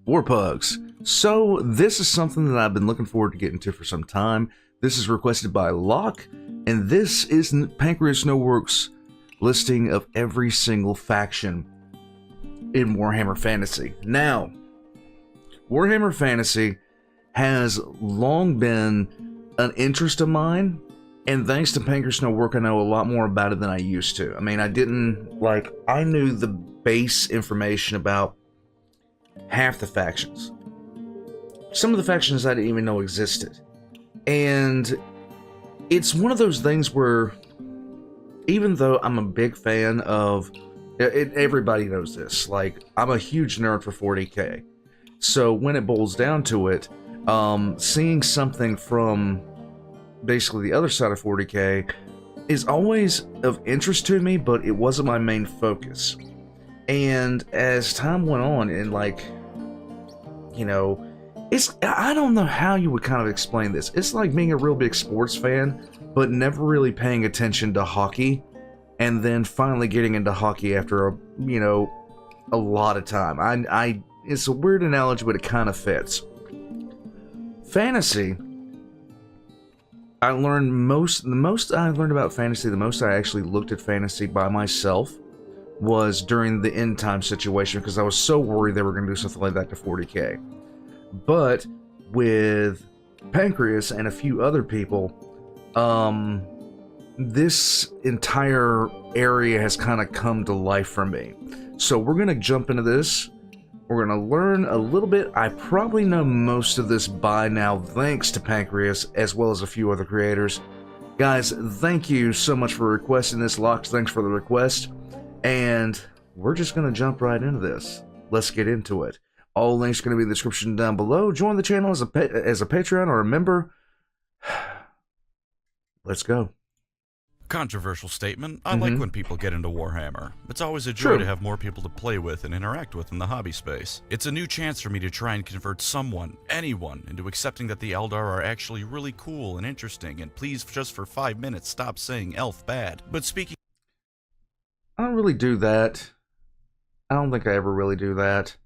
War Pugs. So this is something that I've been looking forward to getting to for some time. This is requested by Locke, and this is PancreasNoWork's listing of every single faction in Warhammer Fantasy. Now, Warhammer Fantasy has long been an interest of mine, and thanks to PancreasNoWork, I know a lot more about it than I used to. I mean, I knew the base information about half the factions. Some of the factions I didn't even know existed. And it's one of those things where, even though I'm a big fan of, everybody knows this, like, I'm a huge nerd for 40k. So when it boils down to it, seeing something from basically the other side of 40k is always of interest to me, but it wasn't my main focus. And as time went on, and I don't know how you would kind of explain this. It's like being a real big sports fan, but never really paying attention to hockey, and then finally getting into hockey after a lot of time. It's a weird analogy, but it kind of fits. Fantasy, I learned the most I learned about fantasy, the most I actually looked at fantasy by myself was during the end time situation, because I was so worried they were going to do something like that to 40k. But with Pancreas and a few other people, this entire area has kind of come to life for me. So we're going to jump into this. We're going to learn a little bit. I probably know most of this by now, thanks to Pancreas, as well as a few other creators. Guys, thank you so much for requesting this. Locks, thanks for the request. And we're just going to jump right into this. Let's get into it. All links are going to be in the description down below. Join the channel as a Patreon or a member. Let's go. Controversial statement. I like when people get into Warhammer. It's always a joy to have more people to play with and interact with in the hobby space. It's a new chance for me to try and convert someone, anyone, into accepting that the Eldar are actually really cool and interesting, and please, just for 5 minutes, stop saying elf bad. But speaking... I don't really do that. I don't think I ever really do that.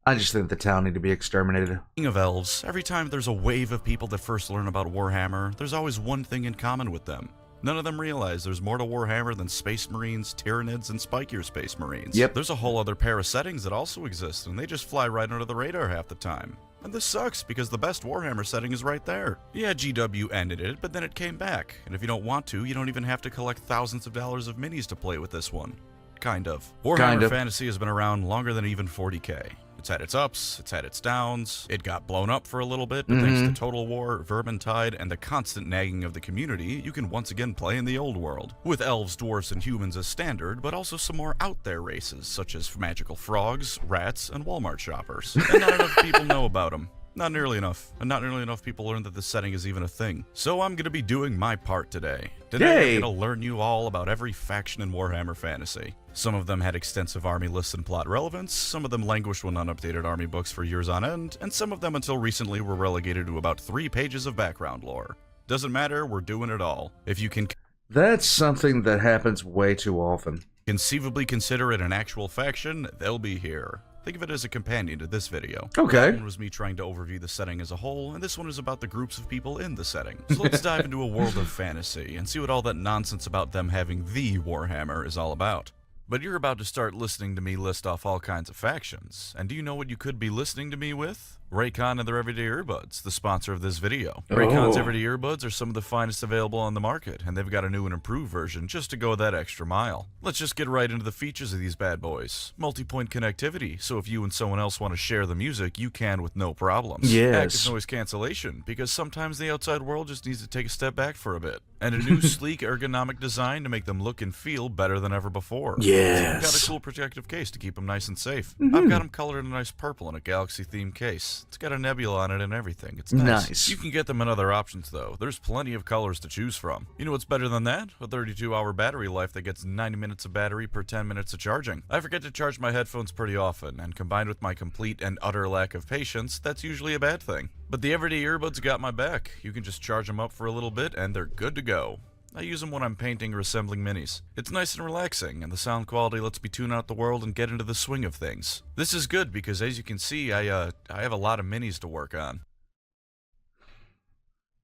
I just think the town need to be exterminated. Speaking of elves, every time there's a wave of people that first learn about Warhammer, there's always one thing in common with them. None of them realize there's more to Warhammer than Space Marines, Tyranids, and spikier Space Marines. Yep. There's a whole other pair of settings that also exist, and they just fly right under the radar half the time. And this sucks, because the best Warhammer setting is right there. Yeah, GW ended it, but then it came back. And if you don't want to, you don't even have to collect thousands of dollars of minis to play with this one. Kind of. Warhammer Fantasy has been around longer than even 40k. It's had its ups, it's had its downs, it got blown up for a little bit, but thanks to Total War, Vermintide, and the constant nagging of the community, you can once again play in the old world. With elves, dwarfs, and humans as standard, but also some more out there races, such as magical frogs, rats, and Walmart shoppers. And not enough people know about them. Not nearly enough. And not nearly enough people learn that this setting is even a thing. So I'm going to be doing my part today. Today I'm going to learn you all about every faction in Warhammer Fantasy. Some of them had extensive army lists and plot relevance, some of them languished when unupdated army books for years on end, and some of them until recently were relegated to about 3 pages of background lore. Doesn't matter, we're doing it all. If you can... That's something that happens way too often. Conceivably consider it an actual faction, they'll be here. Think of it as a companion to this video. Okay. That one was me trying to overview the setting as a whole, and this one is about the groups of people in the setting. So let's dive into a world of fantasy and see what all that nonsense about them having the Warhammer is all about. But you're about to start listening to me list off all kinds of factions, and do you know what you could be listening to me with? Raycon and their Everyday Earbuds, the sponsor of this video. Raycon's Everyday Earbuds are some of the finest available on the market, and they've got a new and improved version just to go that extra mile. Let's just get right into the features of these bad boys. Multi-point connectivity, so if you and someone else want to share the music, you can with no problems. Yes. Active noise cancellation, because sometimes the outside world just needs to take a step back for a bit. And a new sleek ergonomic design to make them look and feel better than ever before. Yes. Got a cool protective case to keep them nice and safe. I've got them colored in a nice purple in a galaxy-themed case. It's got a nebula on it and everything. It's nice. You can get them in other options, though. There's plenty of colors to choose from. You know what's better than that? A 32-hour battery life that gets 90 minutes of battery per 10 minutes of charging. I forget to charge my headphones pretty often, and combined with my complete and utter lack of patience, that's usually a bad thing. But the Everyday Earbuds got my back. You can just charge them up for a little bit, and they're good to go. I use them when I'm painting or assembling minis. It's nice and relaxing, and the sound quality lets me tune out the world and get into the swing of things. This is good because, as you can see, I have a lot of minis to work on.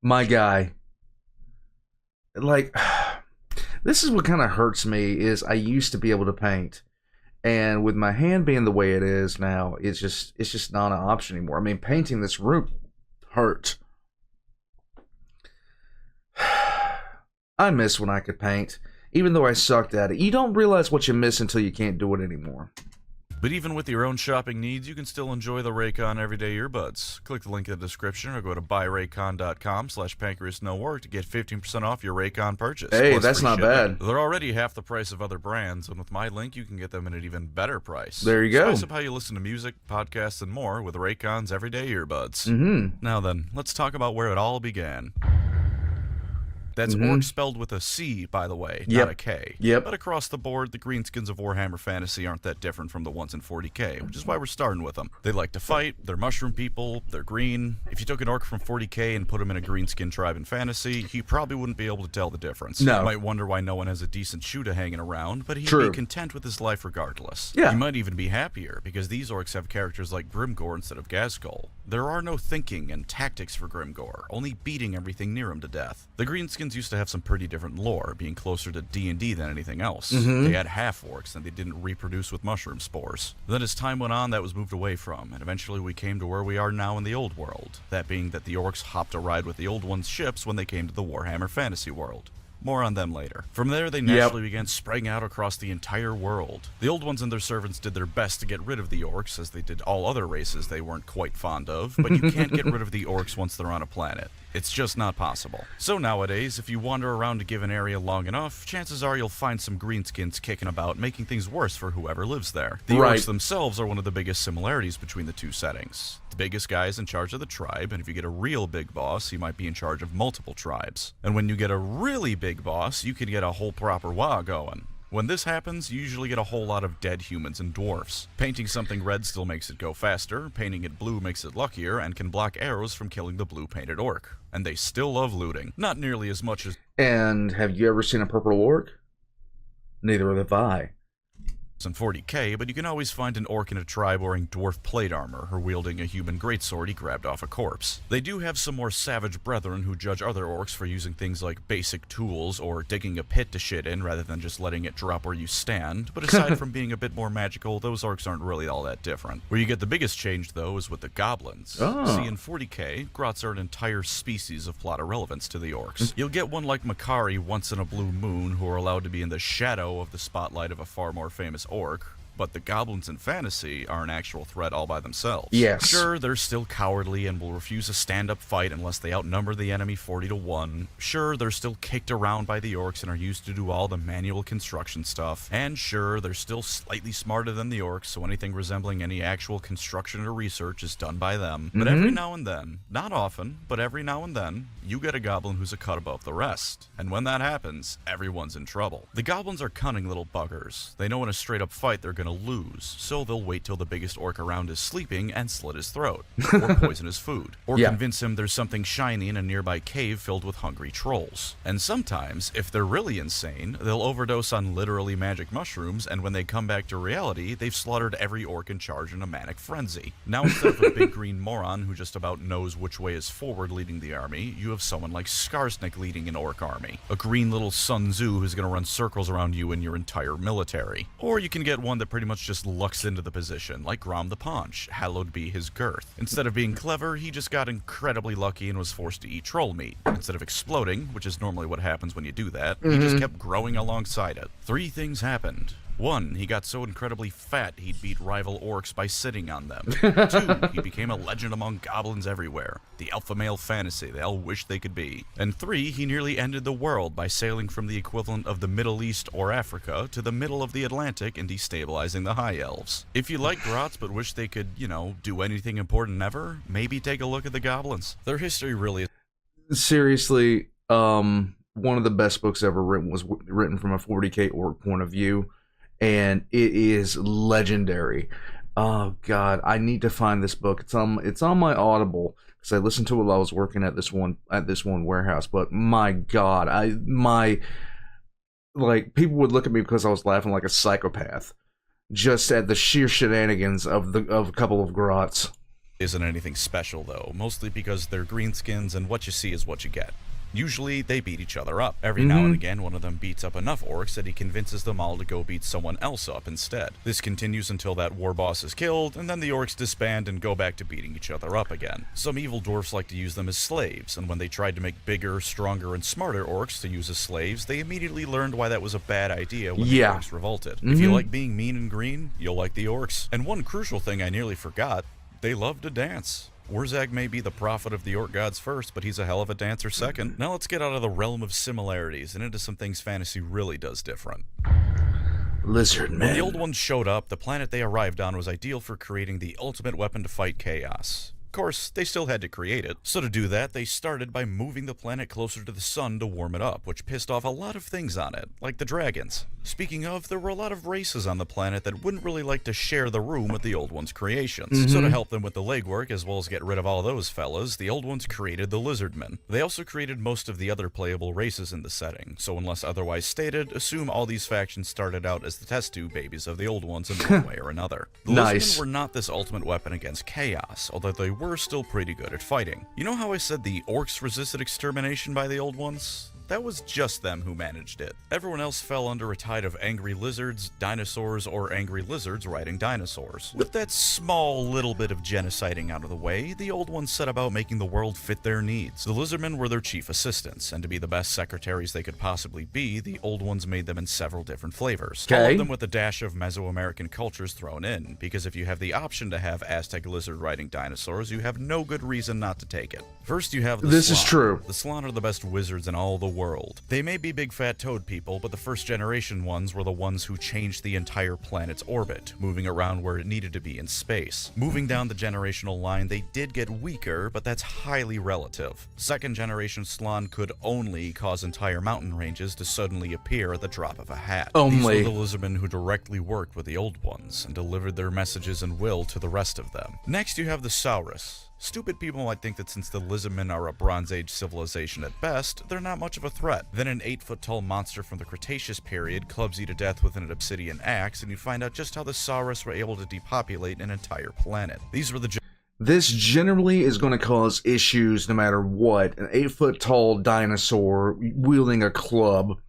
My guy. Like, this is what kind of hurts me, is I used to be able to paint. And with my hand being the way it is now, it's just not an option anymore. I mean, painting this room hurt. I miss when I could paint, even though I sucked at it. You don't realize what you miss until you can't do it anymore. But even with your own shopping needs, you can still enjoy the Raycon Everyday Earbuds. Click the link in the description or go to buyraycon.com/PancreasNoWork to get 15% off your Raycon purchase. Hey, plus that's free not shipping. bad. They're already half the price of other brands, and with my link, you can get them at an even better price. There you go. Spice up how you listen to music, podcasts, and more with Raycon's Everyday Earbuds. Mm-hmm. Now then, let's talk about where it all began. That's orc spelled with a C, by the way, not a K. Yep. But across the board, the greenskins of Warhammer Fantasy aren't that different from the ones in 40k, which is why we're starting with them. They like to fight, they're mushroom people, they're green. If you took an orc from 40k and put him in a greenskin tribe in Fantasy, he probably wouldn't be able to tell the difference. No. You might wonder why no one has a decent shooter hanging around, but he'd True. be content with his life regardless. Yeah. He might even be happier, because these orcs have characters like Grimgor instead of Ghazghkull. There are no thinking and tactics for Grimgor, only beating everything near him to death. The greenskins used to have some pretty different lore, being closer to D&D than anything else. They had half-orcs, and they didn't reproduce with mushroom spores. Then as time went on, that was moved away from, and eventually we came to where we are now in the Old World. That being that the orcs hopped a ride with the Old Ones' ships when they came to the Warhammer Fantasy world. More on them later. From there, they naturally began spreading out across the entire world. The Old Ones and their servants did their best to get rid of the orcs, as they did all other races they weren't quite fond of, but you can't get rid of the orcs once they're on a planet. It's just not possible. So nowadays, if you wander around a given area long enough, chances are you'll find some greenskins kicking about, making things worse for whoever lives there. The orcs themselves are one of the biggest similarities between the two settings. The biggest guy is in charge of the tribe, and if you get a real big boss, he might be in charge of multiple tribes. And when you get a really big boss, you can get a whole proper WoW going. When this happens, you usually get a whole lot of dead humans and dwarfs. Painting something red still makes it go faster, painting it blue makes it luckier, and can block arrows from killing the blue-painted orc. And they still love looting. Not nearly as much as... And have you ever seen a purple orc? Neither have I. in 40k, but you can always find an orc in a tribe wearing dwarf plate armor or wielding a human greatsword he grabbed off a corpse. They do have some more savage brethren who judge other orcs for using things like basic tools or digging a pit to shit in rather than just letting it drop where you stand, but aside from being a bit more magical, those orcs aren't really all that different. Where you get the biggest change, though, is with the goblins. See, in 40k, grots are an entire species of plot irrelevance to the orcs. You'll get one like Makari once in a blue moon who are allowed to be in the shadow of the spotlight of a far more famous orc, but the goblins in fantasy are an actual threat all by themselves. Yes. Sure, they're still cowardly and will refuse a stand-up fight unless they outnumber the enemy 40-1. Sure, they're still kicked around by the orcs and are used to do all the manual construction stuff. And sure, they're still slightly smarter than the orcs, so anything resembling any actual construction or research is done by them. But every now and then, not often, but every now and then, you get a goblin who's a cut above the rest. And when that happens, everyone's in trouble. The goblins are cunning little buggers. They know in a straight-up fight they're gonna lose, so they'll wait till the biggest orc around is sleeping and slit his throat, or poison his food, or convince him there's something shiny in a nearby cave filled with hungry trolls. And sometimes, if they're really insane, they'll overdose on literally magic mushrooms, and when they come back to reality, they've slaughtered every orc in charge in a manic frenzy. Now instead of a big green moron who just about knows which way is forward leading the army, you have someone like Skarsnik leading an orc army, a green little Sun Tzu who's gonna run circles around you and your entire military. Or you can get one that pretty much just lucks into the position, like Grom the Paunch, hallowed be his girth. Instead of being clever, he just got incredibly lucky and was forced to eat troll meat. Instead of exploding, which is normally what happens when you do that, he just kept growing alongside it. 3 things happened. 1, he got so incredibly fat he'd beat rival orcs by sitting on them. 2, he became a legend among goblins everywhere, the alpha male fantasy they all wish they could be. And 3, he nearly ended the world by sailing from the equivalent of the Middle East or Africa to the middle of the Atlantic and destabilizing the High Elves. If you like grots but wish they could, you know, do anything important ever, maybe take a look at the goblins. Their history really is... Seriously, one of the best books ever written was written from a 40k orc point of view, and it is legendary. Oh God, I need to find this book. It's on my Audible because I listened to it while I was working at this one warehouse. But my God, like people would look at me because I was laughing like a psychopath just at the sheer shenanigans of a couple of grots. Isn't anything special though, mostly because they're greenskins and what you see is what you get. Usually, they beat each other up. Every now and again, one of them beats up enough orcs that he convinces them all to go beat someone else up instead. This continues until that war boss is killed, and then the orcs disband and go back to beating each other up again. Some evil dwarfs like to use them as slaves, and when they tried to make bigger, stronger, and smarter orcs to use as slaves, they immediately learned why that was a bad idea when the orcs revolted. If you like being mean and green, you'll like the orcs. And one crucial thing I nearly forgot, they love to dance. Wurzag may be the prophet of the orc gods first, but he's a hell of a dancer second. Now let's get out of the realm of similarities and into some things fantasy really does different. Lizardmen. When the old ones showed up, the planet they arrived on was ideal for creating the ultimate weapon to fight chaos. Of course, they still had to create it, so to do that, they started by moving the planet closer to the sun to warm it up, which pissed off a lot of things on it, like the dragons. Speaking of, there were a lot of races on the planet that wouldn't really like to share the room with the old ones' creations. So to help them with the legwork, as well as get rid of all those fellas, the old ones created the Lizardmen. They also created most of the other playable races in the setting, so unless otherwise stated, assume all these factions started out as the test tube babies of the old ones in one way or another. The Lizardmen were not this ultimate weapon against chaos, although they were still pretty good at fighting. You know how I said the orcs resisted extermination by the old ones? That was just them who managed it. Everyone else fell under a tide of angry lizards, dinosaurs, or angry lizards riding dinosaurs. With that small little bit of genociding out of the way, the old ones set about making the world fit their needs. The Lizardmen were their chief assistants, and to be the best secretaries they could possibly be, the old ones made them in several different flavors. All of them with a dash of Mesoamerican cultures thrown in, because if you have the option to have Aztec lizard riding dinosaurs, you have no good reason not to take it. First you have the This Slan. is true. The Slan are the best wizards in all the world. They may be big fat toad people, but the first generation ones were the ones who changed the entire planet's orbit, moving around where it needed to be in space. Moving down the generational line, they did get weaker, but that's highly relative. Second generation Slan could only cause entire mountain ranges to suddenly appear at the drop of a hat. These were the Lizardmen who directly worked with the old ones and delivered their messages and will to the rest of them. Next you have the Saurus. Stupid people might think that since the Lizardmen are a Bronze Age civilization at best, they're not much of a threat. Then an 8-foot-tall monster from the Cretaceous period clubs you to death with an obsidian axe, and you find out just how the Saurus were able to depopulate an entire planet. These were the This generally is going to cause issues no matter what. An 8-foot-tall dinosaur wielding a club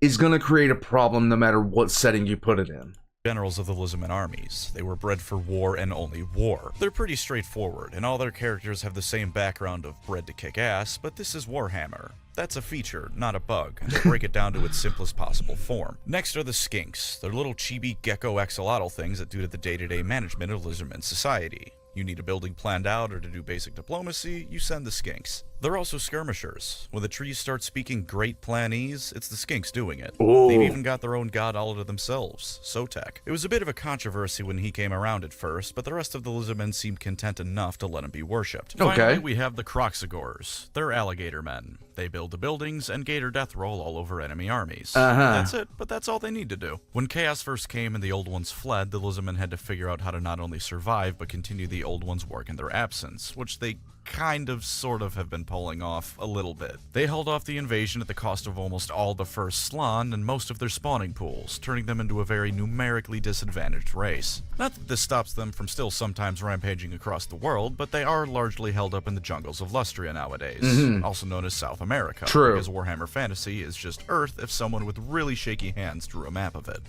is going to create a problem no matter what setting you put it in. Generals of the Lizardmen armies. They were bred for war and only war. They're pretty straightforward, and all their characters have the same background of bred to kick ass, but this is Warhammer. That's a feature, not a bug, and to break it down to its simplest possible form. Next are the Skinks. They're little chibi gecko axolotl things that do to the day-to-day management of Lizardmen society. You need a building planned out or to do basic diplomacy, you send the Skinks. They're also skirmishers. When the trees start speaking great planese, it's the Skinks doing it. They've even got their own god all to themselves, Sotek. It was a bit of a controversy when he came around at first, but the rest of the Lizardmen seemed content enough to let him be worshipped. Finally, we have the Croxagores. They're alligator men. They build the buildings and gator death roll all over enemy armies. That's it, but that's all they need to do. When chaos first came and the old ones fled, the Lizardmen had to figure out how to not only survive, but continue the old ones' work in their absence, which they kind of sort of have been pulling off a little bit. They held off the invasion at the cost of almost all the first Slan and most of their spawning pools, turning them into a very numerically disadvantaged race. Not that this stops them from still sometimes rampaging across the world, but they are largely held up in the jungles of Lustria nowadays, also known as South America, because Warhammer Fantasy is just Earth if someone with really shaky hands drew a map of it.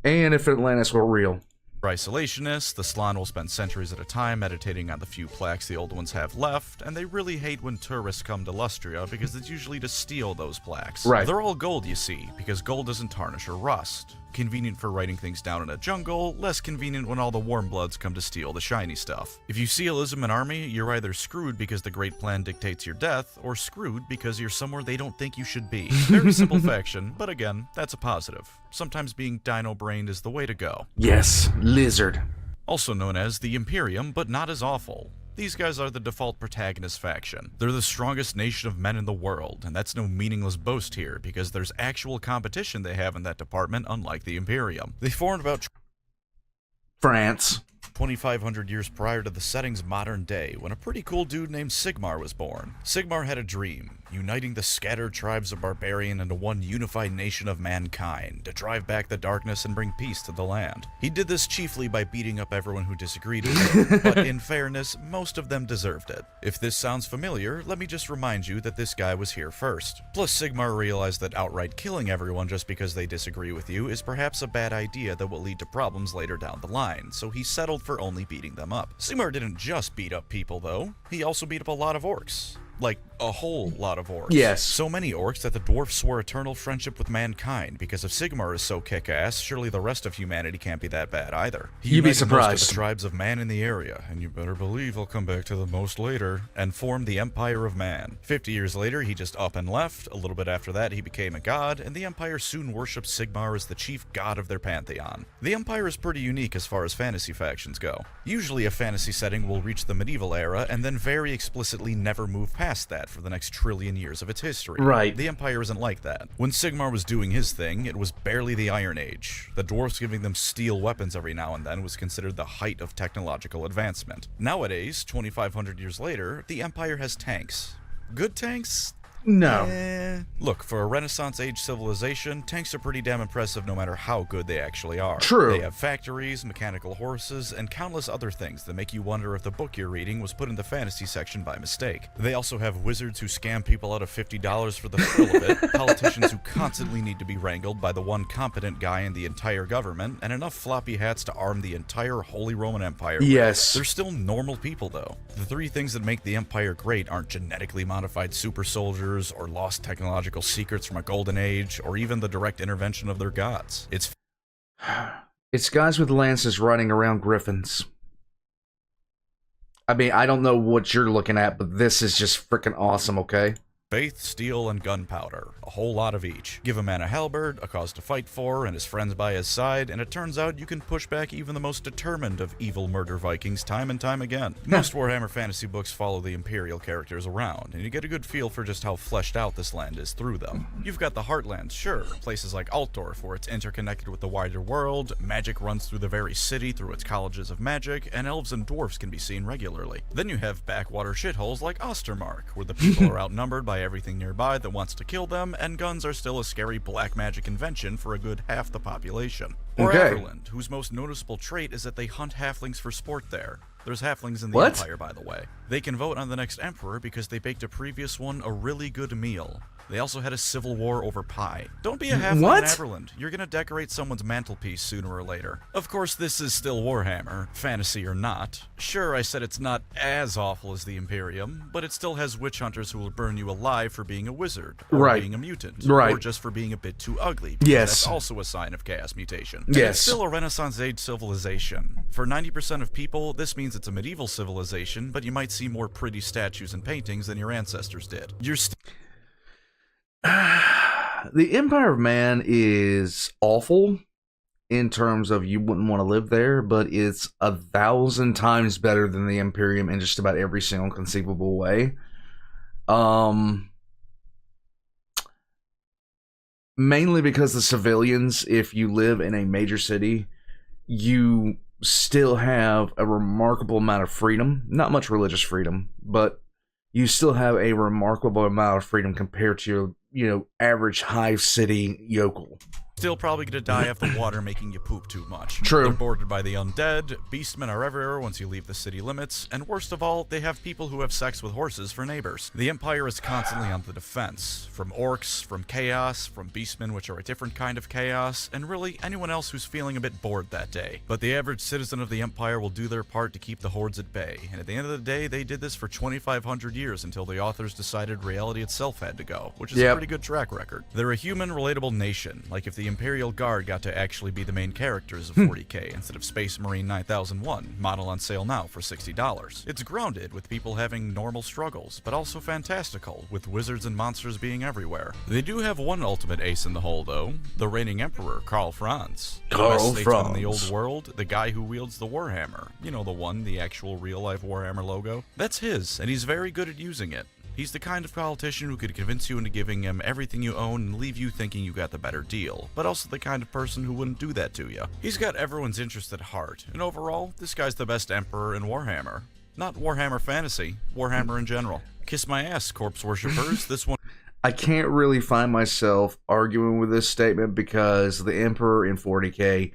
And if Atlantis were real. For isolationists, the Slan will spend centuries at a time meditating on the few plaques the old ones have left, and they really hate when tourists come to Lustria because it's usually to steal those plaques. They're all gold, you see, because gold doesn't tarnish or rust. Convenient for writing things down in a jungle, less convenient when all the warm bloods come to steal the shiny stuff. If you see a Lizardman army, you're either screwed because the Great Plan dictates your death, or screwed because you're somewhere they don't think you should be. Very simple faction, but again, that's a positive. Sometimes being dino-brained is the way to go. Yes, lizard. Also known as the Imperium, but not as awful. These guys are the default protagonist faction. They're the strongest nation of men in the world, and that's no meaningless boast here, because there's actual competition they have in that department, unlike the Imperium. They formed about France. 2,500 years prior to the setting's modern day, when a pretty cool dude named Sigmar was born. Sigmar had a dream, uniting the scattered tribes of barbarian into one unified nation of mankind, to drive back the darkness and bring peace to the land. He did this chiefly by beating up everyone who disagreed with him, but in fairness, most of them deserved it. If this sounds familiar, let me just remind you that this guy was here first. Plus, Sigmar realized that outright killing everyone just because they disagree with you is perhaps a bad idea that will lead to problems later down the line, so he settled for only beating them up. Sigmar didn't just beat up people, though. He also beat up a lot of orcs. Like, a whole lot of orcs. Yes. So many orcs that the dwarfs swore eternal friendship with mankind, because if Sigmar is so kick-ass, surely the rest of humanity can't be that bad either. You'd be Most surprised. of the tribes of man in the area, and you better believe I'll come back to the most later, and formed the Empire of Man. 50 years later, he just up and left. A little bit after that, he became a god, and the Empire soon worshipped Sigmar as the chief god of their pantheon. The Empire is pretty unique as far as fantasy factions go. Usually a fantasy setting will reach the medieval era, and then very explicitly never move past that for the next trillion years of its history. Right. The Empire isn't like that. When Sigmar was doing his thing, it was barely the Iron Age. The dwarfs giving them steel weapons every now and then was considered the height of technological advancement. Nowadays, 2,500 years later, the Empire has tanks. Good tanks? No. Look, for a Renaissance age civilization, tanks are pretty damn impressive no matter how good they actually are. True. They have factories, mechanical horses, and countless other things that make you wonder if the book you're reading was put in the fantasy section by mistake. They also have wizards who scam people out of $50 for the thrill of it, politicians who constantly need to be wrangled by the one competent guy in the entire government, and enough floppy hats to arm the entire Holy Roman Empire. Yes. They're still normal people, though. The three things that make the Empire great aren't genetically modified super soldiers, or lost technological secrets from a golden age, or even the direct intervention of their gods. It's guys with lances riding around griffins. I mean, I don't know what you're looking at, but this is just freaking awesome, okay? faith, steel, and gunpowder. A whole lot of each. Give a man a halberd, a cause to fight for, and his friends by his side, and it turns out you can push back even the most determined of evil murder Vikings time and time again. Most Warhammer fantasy books follow the Imperial characters around, and you get a good feel for just how fleshed out this land is through them. You've got the Heartlands, sure, places like Altdorf, where it's interconnected with the wider world, magic runs through the very city through its colleges of magic, and elves and dwarfs can be seen regularly. Then you have backwater shitholes like Ostermark, where the people are outnumbered by everything nearby that wants to kill them, and guns are still a scary black magic invention for a good half the population. Or Okay. Everland, whose most noticeable trait is that they hunt halflings for sport there. There's halflings in the What? Empire, by the way. They can vote on the next emperor because they baked a previous one a really good meal. They also had a civil war over pie. Don't be a halfling What? in Everland. You're gonna decorate someone's mantelpiece sooner or later. Of course, this is still Warhammer, fantasy or not. Sure, I said it's not as awful as the Imperium, but it still has witch hunters who will burn you alive for being a wizard, or Right. being a mutant, Right. or just for being a bit too ugly. Because Yes. that's also a sign of chaos mutation. And Yes. it's still a Renaissance age civilization. For 90% of people, this means it's a medieval civilization, but you might see more pretty statues and paintings than your ancestors did. You're The Empire of Man is awful in terms of you wouldn't want to live there, but it's 1,000 times better than the Imperium in just about every single conceivable way. Mainly because the civilians, if you live in a major city, you still have a remarkable amount of freedom. Not much religious freedom, but you still have a remarkable amount of freedom compared to your, average hive city yokel. still probably gonna die of the water making you poop too much. True. They're bordered by the undead, beastmen are everywhere once you leave the city limits, and worst of all, they have people who have sex with horses for neighbors. The Empire is constantly on the defense, from orcs, from chaos, from beastmen, which are a different kind of chaos, and really anyone else who's feeling a bit bored that day. But the average citizen of the Empire will do their part to keep the hordes at bay, and at the end of the day, they did this for 2,500 years until the authors decided reality itself had to go, which is a pretty good track record. They're a human, relatable nation, like if the Imperial Guard got to actually be the main characters of 40K instead of Space Marine 9001, model on sale now for $60. It's grounded, with people having normal struggles, but also fantastical, with wizards and monsters being everywhere. They do have one ultimate ace in the hole, though, the reigning emperor, Karl Franz. Karl The best statesman in the Franz. old world, the guy who wields the Warhammer. You know the one, the actual real-life Warhammer logo? That's his, and he's very good at using it. He's the kind of politician who could convince you into giving him everything you own and leave you thinking you got the better deal, but also the kind of person who wouldn't do that to you. He's got everyone's interest at heart, and overall, this guy's the best emperor in Warhammer. Not Warhammer Fantasy, Warhammer in general. Kiss my ass, corpse worshippers. This one I can't really find myself arguing with this statement because the Emperor in 40k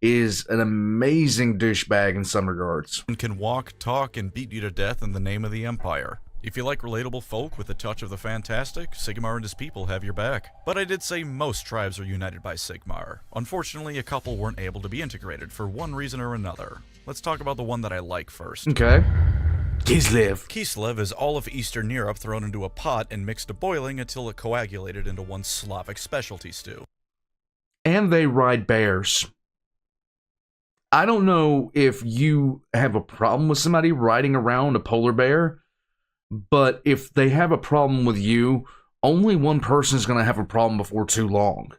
is an amazing douchebag in some regards. can walk, talk, and beat you to death in the name of the Empire. If you like relatable folk with a touch of the fantastic, Sigmar and his people have your back. But I did say most tribes are united by Sigmar. Unfortunately, a couple weren't able to be integrated for one reason or another. Let's talk about the one that I like first. Okay. Kislev. Kislev is all of Eastern Europe thrown into a pot and mixed to boiling until it coagulated into one Slavic specialty stew. And they ride bears. I don't know if you have a problem with somebody riding around a polar bear, but if they have a problem with you, only one person is going to have a problem before too long.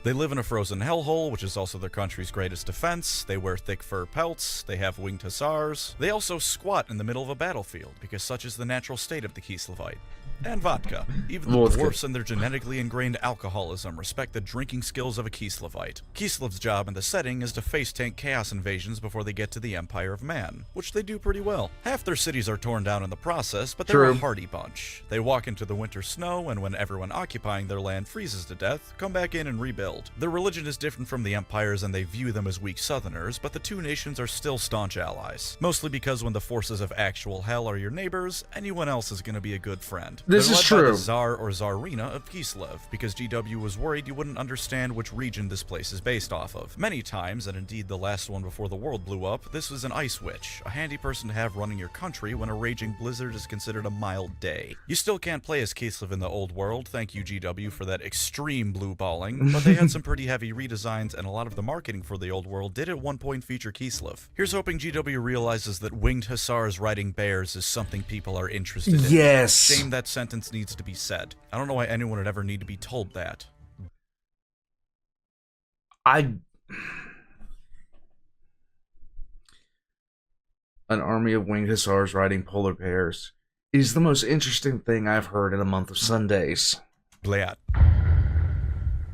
They live in a frozen hellhole, which is also their country's greatest defense. They wear thick fur pelts. They have winged hussars. They also squat in the middle of a battlefield, because such is the natural state of the Kislevite. And vodka. Even the dwarfs and their genetically ingrained alcoholism respect the drinking skills of a Kislevite. Kislev's job in the setting is to face tank chaos invasions before they get to the Empire of Man, which they do pretty well. Half their cities are torn down in the process, but they're a hardy bunch. They walk into the winter snow, and when everyone occupying their land freezes to death, come back in and rebuild. Their religion is different from the Empires, and they view them as weak southerners, but the two nations are still staunch allies. Mostly because when the forces of actual hell are your neighbors, anyone else is going to be a good friend. This is true. By the Tsar or Tsarina of Kislev, because GW was worried you wouldn't understand which region this place is based off of. Many times, and indeed the last one before the world blew up, this was an ice witch, a handy person to have running your country when a raging blizzard is considered a mild day. You still can't play as Kislev in the old world, thank you GW for that extreme blue balling, but they had some pretty heavy redesigns, and a lot of the marketing for the old world did at one point feature Kislev. Here's hoping GW realizes that winged hussars riding bears is something people are interested in. Yes! Shame that sentence needs to be said. I don't know why anyone would ever need to be told that. An army of winged hussars riding polar bears is the most interesting thing I've heard in a month of Sundays. Blat.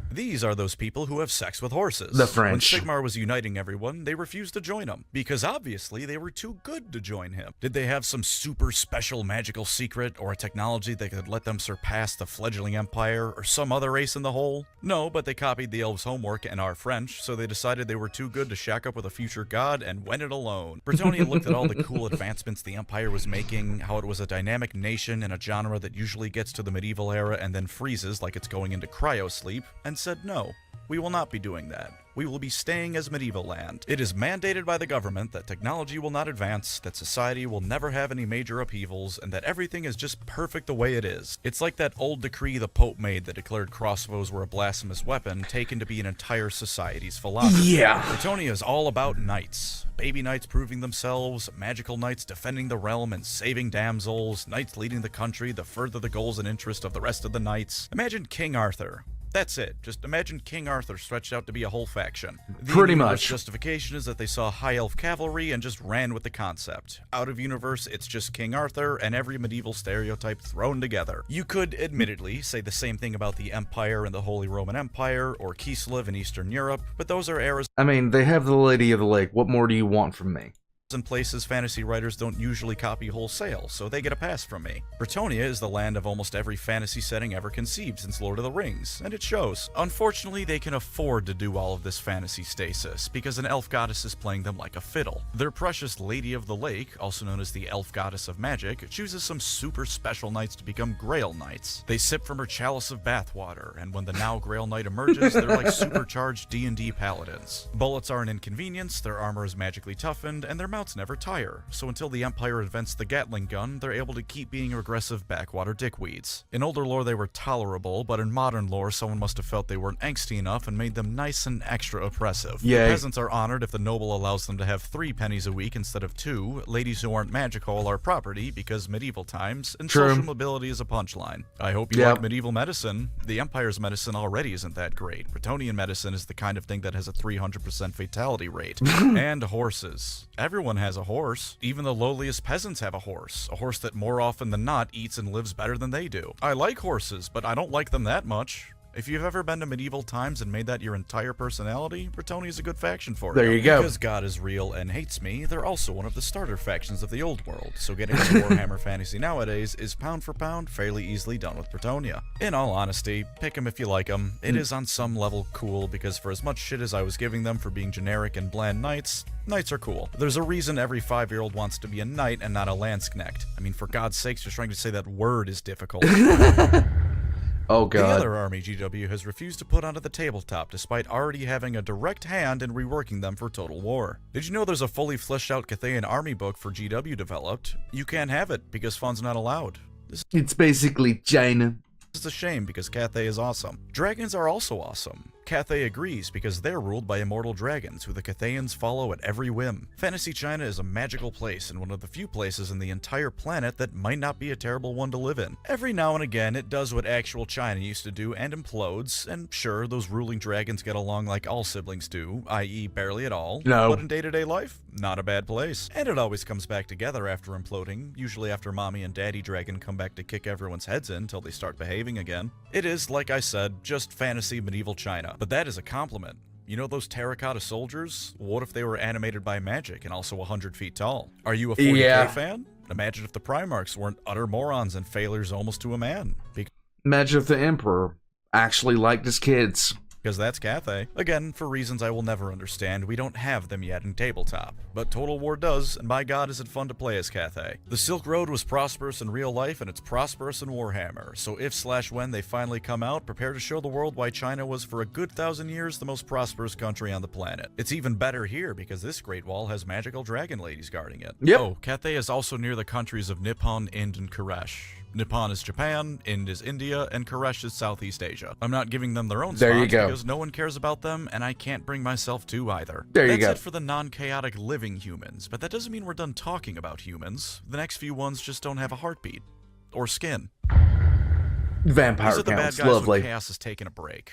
These are those people who have sex with horses. The French. When Sigmar was uniting everyone, they refused to join him, because obviously they were too good to join him. Did they have some super special magical secret, or a technology that could let them surpass the fledgling empire, or some other race in the whole? No, but they copied the elves' homework and are French, so they decided they were too good to shack up with a future god and went it alone. Bretonnia looked at all the cool advancements the empire was making, how it was a dynamic nation in a genre that usually gets to the medieval era and then freezes like it's going into cryo-sleep, and said no, we will not be doing that. We will be staying as medieval land. It is mandated by the government that technology will not advance, that society will never have any major upheavals, and that everything is just perfect the way it is. It's like that old decree the Pope made that declared crossbows were a blasphemous weapon, taken to be an entire society's philosophy. Yeah. Bretonnia is all about knights. Baby knights proving themselves, magical knights defending the realm and saving damsels, knights leading the country to further the goals and interests of the rest of the knights. Imagine King Arthur. That's it. Just imagine King Arthur stretched out to be a whole faction. Pretty much. Justification is that they saw high elf cavalry and just ran with the concept. Out of universe, it's just King Arthur and every medieval stereotype thrown together. You could, admittedly, say the same thing about the Empire and the Holy Roman Empire, or Kislev in Eastern Europe, but those are eras. I mean, they have the Lady of the Lake. What more do you want from me? In places fantasy writers don't usually copy wholesale, so they get a pass from me. Bretonnia is the land of almost every fantasy setting ever conceived since Lord of the Rings, and it shows. Unfortunately, they can afford to do all of this fantasy stasis, because an elf goddess is playing them like a fiddle. Their precious Lady of the Lake, also known as the Elf Goddess of Magic, chooses some super special knights to become Grail Knights. They sip from her chalice of bathwater, and when the now Grail Knight emerges, they're like supercharged D&D paladins. Bullets are an inconvenience, their armor is magically toughened, and their mounts never tire, so until the Empire invents the Gatling gun, they're able to keep being aggressive backwater dickweeds. In older lore they were tolerable, but in modern lore someone must have felt they weren't angsty enough and made them nice and extra oppressive. Yay. The peasants are honored if the noble allows them to have 3 pennies a week instead of 2, ladies who aren't magical are property because medieval times, and social mobility is a punchline. I hope you like medieval medicine. The Empire's medicine already isn't that great. Bretonnian medicine is the kind of thing that has a 300% fatality rate. And horses. Everyone everyone has a horse. Even the lowliest peasants have a horse that more often than not eats and lives better than they do. I like horses, but I don't like them that much. If you've ever been to medieval times and made that your entire personality, Bretonnia is a good faction for you. There you go. Because God is real and hates me, they're also one of the starter factions of the old world, so getting into Warhammer Fantasy nowadays is pound for pound fairly easily done with Bretonnia. In all honesty, pick them if you like them. It is on some level cool, because for as much shit as I was giving them for being generic and bland knights, knights are cool. There's a reason every 5-year-old wants to be a knight and not a landsknecht. I mean, for God's sakes, just trying to say that word is difficult. Oh god. The other army GW has refused to put onto the tabletop despite already having a direct hand in reworking them for Total War. Did you know there's a fully fleshed out Cathayan army book for GW developed? You can't have it because funds not allowed. It's basically China. This is a shame because Cathay is awesome. Dragons are also awesome. Cathay agrees because they're ruled by immortal dragons who the Cathayans follow at every whim. Fantasy China is a magical place and one of the few places in the entire planet that might not be a terrible one to live in. Every now and again it does what actual China used to do and implodes, and sure, those ruling dragons get along like all siblings do, i.e. barely at all. No. But in day-to-day life, not a bad place. And it always comes back together after imploding, usually after Mommy and Daddy Dragon come back to kick everyone's heads in until they start behaving again. It is, like I said, just fantasy medieval China. But that is a compliment. You know those terracotta soldiers? What if they were animated by magic and also 100 feet tall? Are you a 40K fan? Imagine if the Primarchs weren't utter morons and failures almost to a man. Imagine if the Emperor actually liked his kids. Because that's Cathay. Again, for reasons I will never understand, we don't have them yet in tabletop. But Total War does, and by God is it fun to play as Cathay. The Silk Road was prosperous in real life, and it's prosperous in Warhammer, so if/when they finally come out, prepare to show the world why China was for a good 1,000 years the most prosperous country on the planet. It's even better here, because this Great Wall has magical dragon ladies guarding it. Yep. Oh, Cathay is also near the countries of Nippon, Ind, and Koresh. Nippon is Japan, Ind is India, and Koresh is Southeast Asia. I'm not giving them their own spots because no one cares about them, and I can't bring myself to either. That's it for the non-chaotic living humans, but that doesn't mean we're done talking about humans. The next few ones just don't have a heartbeat. Or skin. Vampire These are the counts. bad guys Lovely. when chaos has taken a break.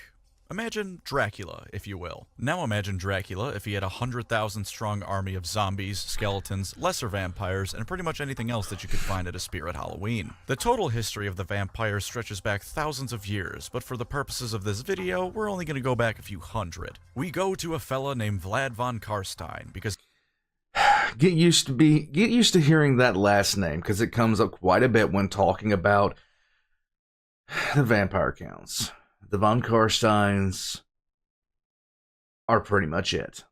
Imagine Dracula, if you will. Now imagine Dracula if he had a 100,000 strong army of zombies, skeletons, lesser vampires, and pretty much anything else that you could find at a Spirit Halloween. The total history of the vampires stretches back thousands of years, but for the purposes of this video, we're only going to go back a few hundred. We go to a fella named Vlad von Karstein, because Get used to hearing that last name, because it comes up quite a bit when talking about the vampire counts. The von Karsteins are pretty much it.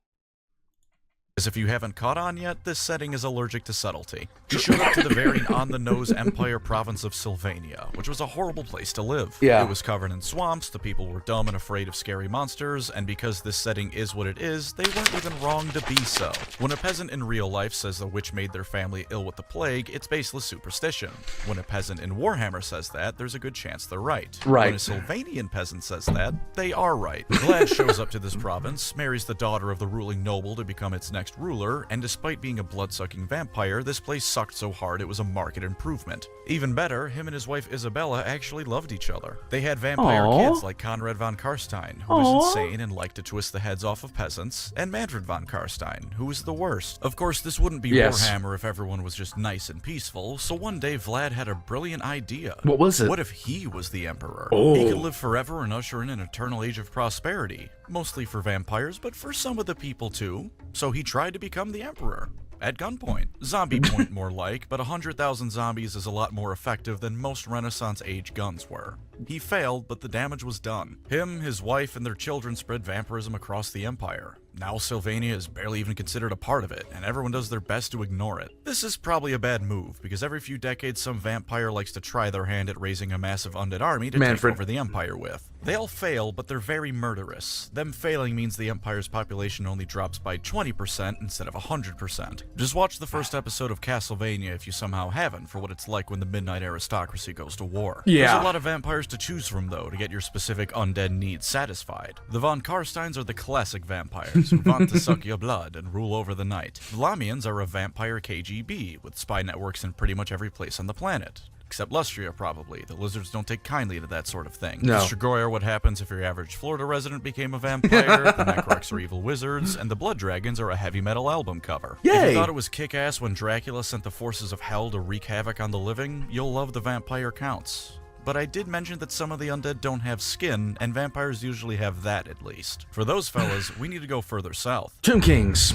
As if you haven't caught on yet, this setting is allergic to subtlety. He showed up to the very on-the-nose empire province of Sylvania, which was a horrible place to live. Yeah. It was covered in swamps, the people were dumb and afraid of scary monsters, and because this setting is what it is, they weren't even wrong to be so. When a peasant in real life says the witch made their family ill with the plague, it's baseless superstition. When a peasant in Warhammer says that, there's a good chance they're right. Right. When a Sylvanian peasant says that, they are right. Vlad shows up to this province, marries the daughter of the ruling noble to become its next ruler, and despite being a blood-sucking vampire, this place sucked so hard it was a marked improvement. Even better, him and his wife Isabella actually loved each other. They had vampire kids like Conrad von Karstein, who was insane and liked to twist the heads off of peasants, and Manfred von Karstein, who was the worst. Of course, this wouldn't be Warhammer if everyone was just nice and peaceful, so one day Vlad had a brilliant idea. What was it? What if he was the emperor? Oh. He could live forever and usher in an eternal age of prosperity. Mostly for vampires, but for some of the people too. So he tried to become the emperor. At gunpoint. Zombie point more like, but 100,000 zombies is a lot more effective than most Renaissance age guns were. He failed, but the damage was done. Him, his wife, and their children spread vampirism across the empire. Now Sylvania is barely even considered a part of it, and everyone does their best to ignore it. This is probably a bad move, because every few decades some vampire likes to try their hand at raising a massive undead army to take over the empire with. They all fail, but they're very murderous. Them failing means the empire's population only drops by 20% instead of 100%. Just watch the first episode of Castlevania if you somehow haven't, for what it's like when the Midnight Aristocracy goes to war. Yeah. There's a lot of vampires to choose from, though, to get your specific undead needs satisfied. The von Karsteins are the classic vampires, who want to suck your blood and rule over the night. Vlamians are a vampire KGB, with spy networks in pretty much every place on the planet. Except Lustria, probably. The lizards don't take kindly to that sort of thing. No. Mr. Goyer, what happens if your average Florida resident became a vampire? The Necrocs are evil wizards, and the Blood Dragons are a heavy metal album cover. Yay! If you thought it was kick-ass when Dracula sent the forces of hell to wreak havoc on the living, you'll love the Vampire Counts. But I did mention that some of the undead don't have skin, and vampires usually have that at least. For those fellas, we need to go further south. Tomb Kings.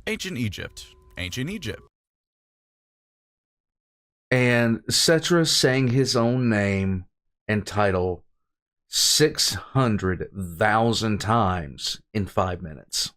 Ancient Egypt. Ancient Egypt. And Cetra sang his own name and title 600,000 times in 5 minutes.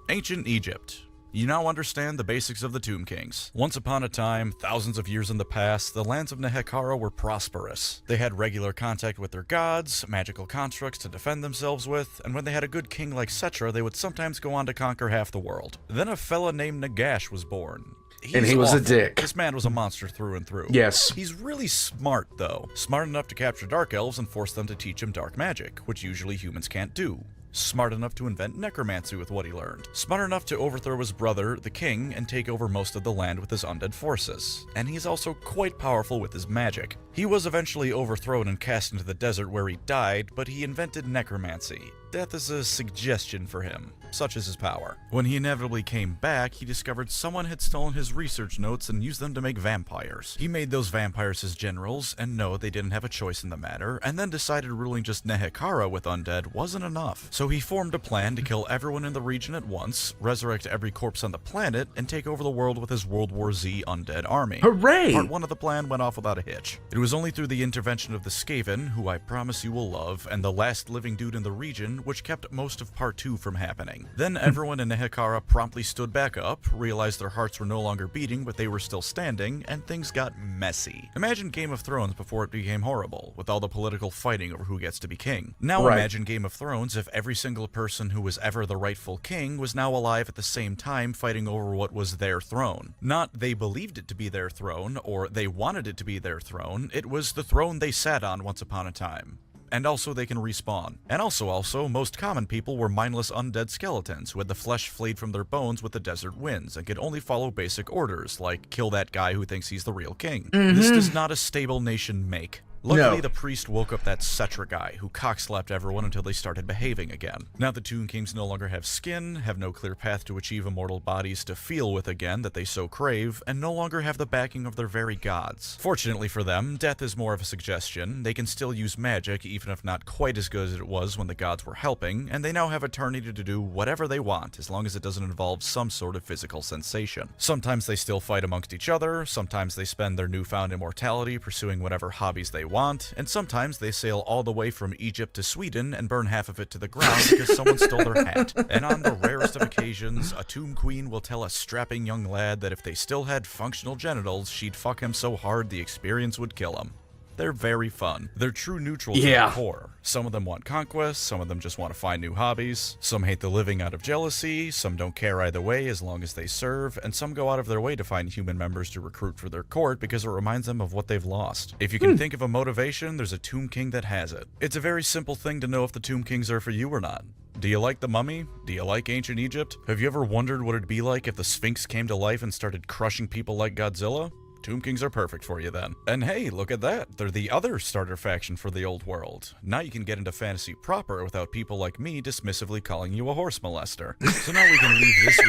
Ancient Egypt. You now understand the basics of the Tomb Kings. Once upon a time, thousands of years in the past, the lands of Nehekara were prosperous. They had regular contact with their gods, magical constructs to defend themselves with, and when they had a good king like Cetra, they would sometimes go on to conquer half the world. Then a fella named Nagash was born. And he was a awful. dick. This man was a monster through and through. Yes. He's really smart, though. Smart enough to capture dark elves and force them to teach him dark magic, which usually humans can't do. Smart enough to invent necromancy with what he learned. Smart enough to overthrow his brother, the king, and take over most of the land with his undead forces. And he's also quite powerful with his magic. He was eventually overthrown and cast into the desert where he died, but he invented necromancy. Death is a suggestion for him. Such is his power. When he inevitably came back, he discovered someone had stolen his research notes and used them to make vampires. He made those vampires his generals, and no, they didn't have a choice in the matter, and then decided ruling just Nehekara with undead wasn't enough. So he formed a plan to kill everyone in the region at once, resurrect every corpse on the planet, and take over the world with his World War Z undead army. Hooray! Part 1 of the plan went off without a hitch. It was only through the intervention of the Skaven, who I promise you will love, and the last living dude in the region, which kept most of Part 2 from happening. Then everyone in Nehekara promptly stood back up, realized their hearts were no longer beating but they were still standing, and things got messy. Imagine Game of Thrones before it became horrible, with all the political fighting over who gets to be king. Now Right. Imagine Game of Thrones if every single person who was ever the rightful king was now alive at the same time fighting over what was their throne. Not they believed it to be their throne, or they wanted it to be their throne, it was the throne they sat on once upon a time. And also they can respawn. And also, most common people were mindless undead skeletons who had the flesh flayed from their bones with the desert winds and could only follow basic orders, like kill that guy who thinks he's the real king. This does not a stable nation make. Luckily, No. the priest woke up that Cetra guy, who cock-slapped everyone until they started behaving again. Now the Tomb Kings no longer have skin, have no clear path to achieve immortal bodies to feel with again that they so crave, and no longer have the backing of their very gods. Fortunately for them, death is more of a suggestion. They can still use magic, even if not quite as good as it was when the gods were helping, and they now have eternity to do whatever they want, as long as it doesn't involve some sort of physical sensation. Sometimes they still fight amongst each other, sometimes they spend their newfound immortality pursuing whatever hobbies they want, and sometimes they sail all the way from Egypt to Sweden and burn half of it to the ground because someone stole their hat. And on the rarest of occasions, a tomb queen will tell a strapping young lad that if they still had functional genitals, she'd fuck him so hard the experience would kill him. They're very fun. They're true neutrals at Yeah. the core. Some of them want conquest, some of them just want to find new hobbies, some hate the living out of jealousy, some don't care either way as long as they serve, and some go out of their way to find human members to recruit for their court because it reminds them of what they've lost. If you can think of a motivation, there's a Tomb King that has it. It's a very simple thing to know if the Tomb Kings are for you or not. Do you like the Mummy? Do you like Ancient Egypt? Have you ever wondered what it'd be like if the Sphinx came to life and started crushing people like Godzilla? Tomb Kings are perfect for you then. And hey, look at that. They're the other starter faction for the old world. Now you can get into fantasy proper without people like me dismissively calling you a horse molester. So now we can leave this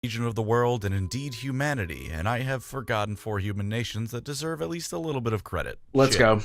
region of the world and indeed humanity, and I have forgotten 4 human nations that deserve at least a little bit of credit. Let's go.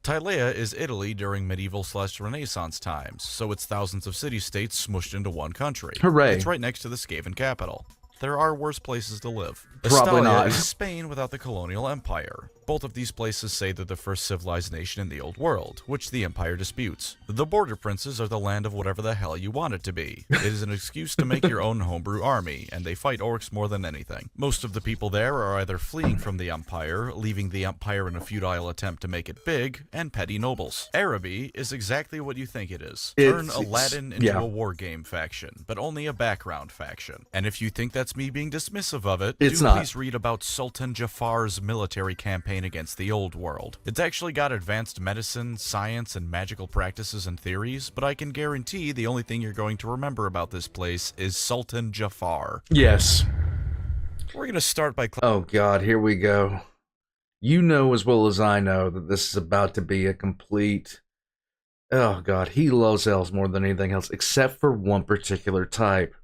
Tylea is Italy during medieval/Renaissance times, so it's thousands of city-states smushed into one country. Hooray. It's right next to the Skaven capital. There are worse places to live. Probably Estalia not. is Spain without the colonial empire. Both of these places say they're the first civilized nation in the old world, which the empire disputes. The border princes are the land of whatever the hell you want it to be. It is an excuse to make your own homebrew army, and they fight orcs more than anything. Most of the people there are either fleeing from the empire, leaving the empire in a futile attempt to make it big, and petty nobles. Araby is exactly what you think it is. Turn Aladdin into a war game faction, but only a background faction. And if you think that's me being dismissive of it, It's do not. please read about Sultan Jafar's military campaign against the old world. It's actually got advanced medicine, science, and magical practices and theories, but I can guarantee the only thing you're going to remember about this place is Sultan Jafar. Yes. We're going to start by... Oh god, here we go. You know as well as I know that this is about to be a complete... Oh god, he loves elves more than anything else, except for one particular type.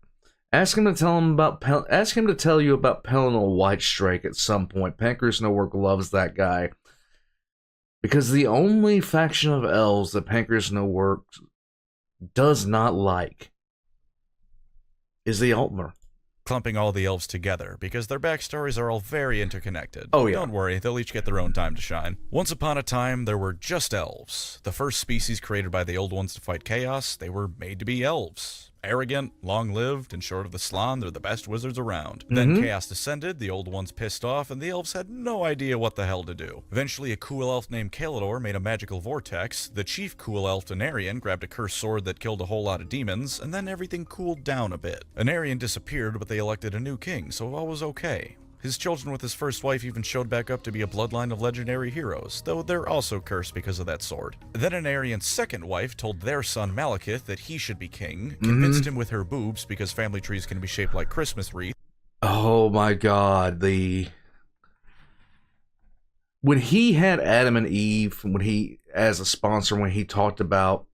Ask him to tell you about Pelennor Whitestrake at some point. PancreasNoWork loves that guy. Because the only faction of elves that PancreasNoWork does not like is the Altmer. Clumping all the elves together, because their backstories are all very interconnected. Oh, yeah. Don't worry, they'll each get their own time to shine. Once upon a time, there were just elves. The first species created by the old ones to fight chaos, they were made to be elves. Arrogant, long-lived, and short of the Slann, they're the best wizards around. Then chaos descended, the old ones pissed off, and the elves had no idea what the hell to do. Eventually, a cool elf named Kalidor made a magical vortex, the chief cool elf Anarion grabbed a cursed sword that killed a whole lot of demons, and then everything cooled down a bit. Anarion disappeared, but they elected a new king, so all was okay. His children with his first wife even showed back up to be a bloodline of legendary heroes, though they're also cursed because of that sword. Then Anarion's second wife told their son Malekith that he should be king, convinced him with her boobs because family trees can be shaped like Christmas wreaths. Oh my god, when he had Adam and Eve, as a sponsor, when he talked about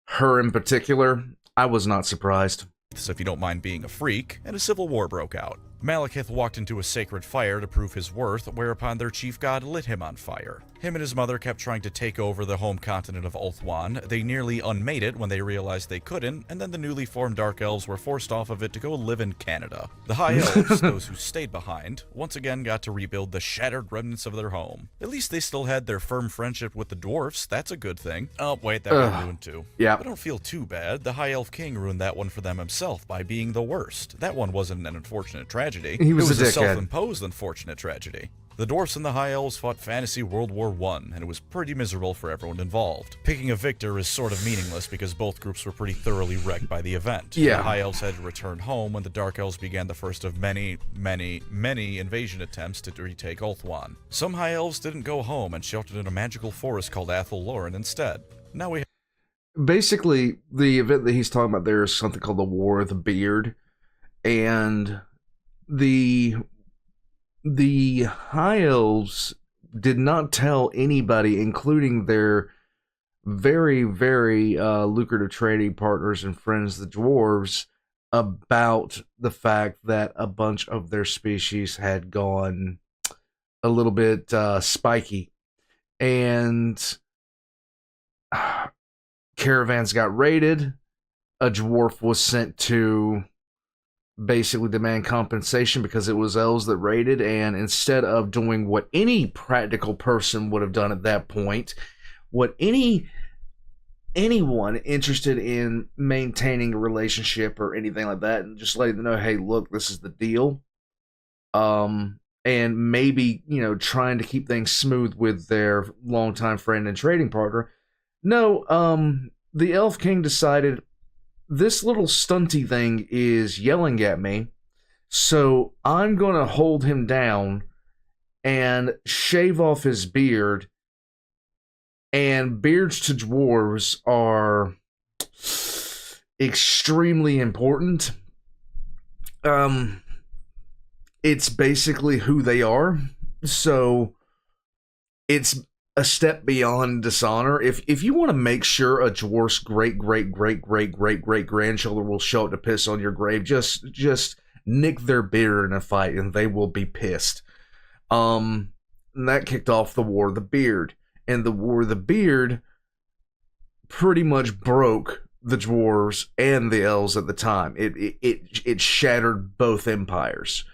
her in particular, I was not surprised. If you don't mind being a freak, and a civil war broke out. Malekith walked into a sacred fire to prove his worth, whereupon their chief god lit him on fire. Him and his mother kept trying to take over the home continent of Ulthuan. They nearly unmade it when they realized they couldn't, and then the newly formed Dark Elves were forced off of it to go live in Canada. The High Elves, those who stayed behind, once again got to rebuild the shattered remnants of their home. At least they still had their firm friendship with the Dwarfs, that's a good thing. Oh, wait, that one ruined too. Yeah. But don't feel too bad, the High Elf King ruined that one for them himself by being the worst. That one wasn't an unfortunate tragedy. He was a dickhead. self-imposed unfortunate tragedy. The Dwarfs and the High Elves fought Fantasy World War I, and it was pretty miserable for everyone involved. Picking a victor is sort of meaningless because both groups were pretty thoroughly wrecked by the event. Yeah. The High Elves had to return home when the Dark Elves began the first of many invasion attempts to retake Ulthuan. Some High Elves didn't go home and sheltered in a magical forest called Athel Loren instead. Now we Basically, the event that he's talking about there is something called the War of the Beard, and the High Elves did not tell anybody, including their very, very lucrative trading partners and friends, the Dwarves, about the fact that a bunch of their species had gone a little bit spiky. And caravans got raided. A dwarf was sent to basically demand compensation because it was elves that raided, and instead of doing what any practical person would have done at that point, what anyone interested in maintaining a relationship or anything like that, and just letting them know, hey, look, this is the deal, and maybe, trying to keep things smooth with their longtime friend and trading partner. No, the Elf King decided, this little stunty thing is yelling at me, so I'm going to hold him down and shave off his beard. And beards to dwarves are extremely important. It's basically who they are. So it's a step beyond dishonor. If you want to make sure a dwarf's great grandchildren will show up to piss on your grave, just nick their beard in a fight and they will be pissed. And that kicked off the War of the Beard. And the War of the Beard pretty much broke the dwarves and the elves at the time. It shattered both empires.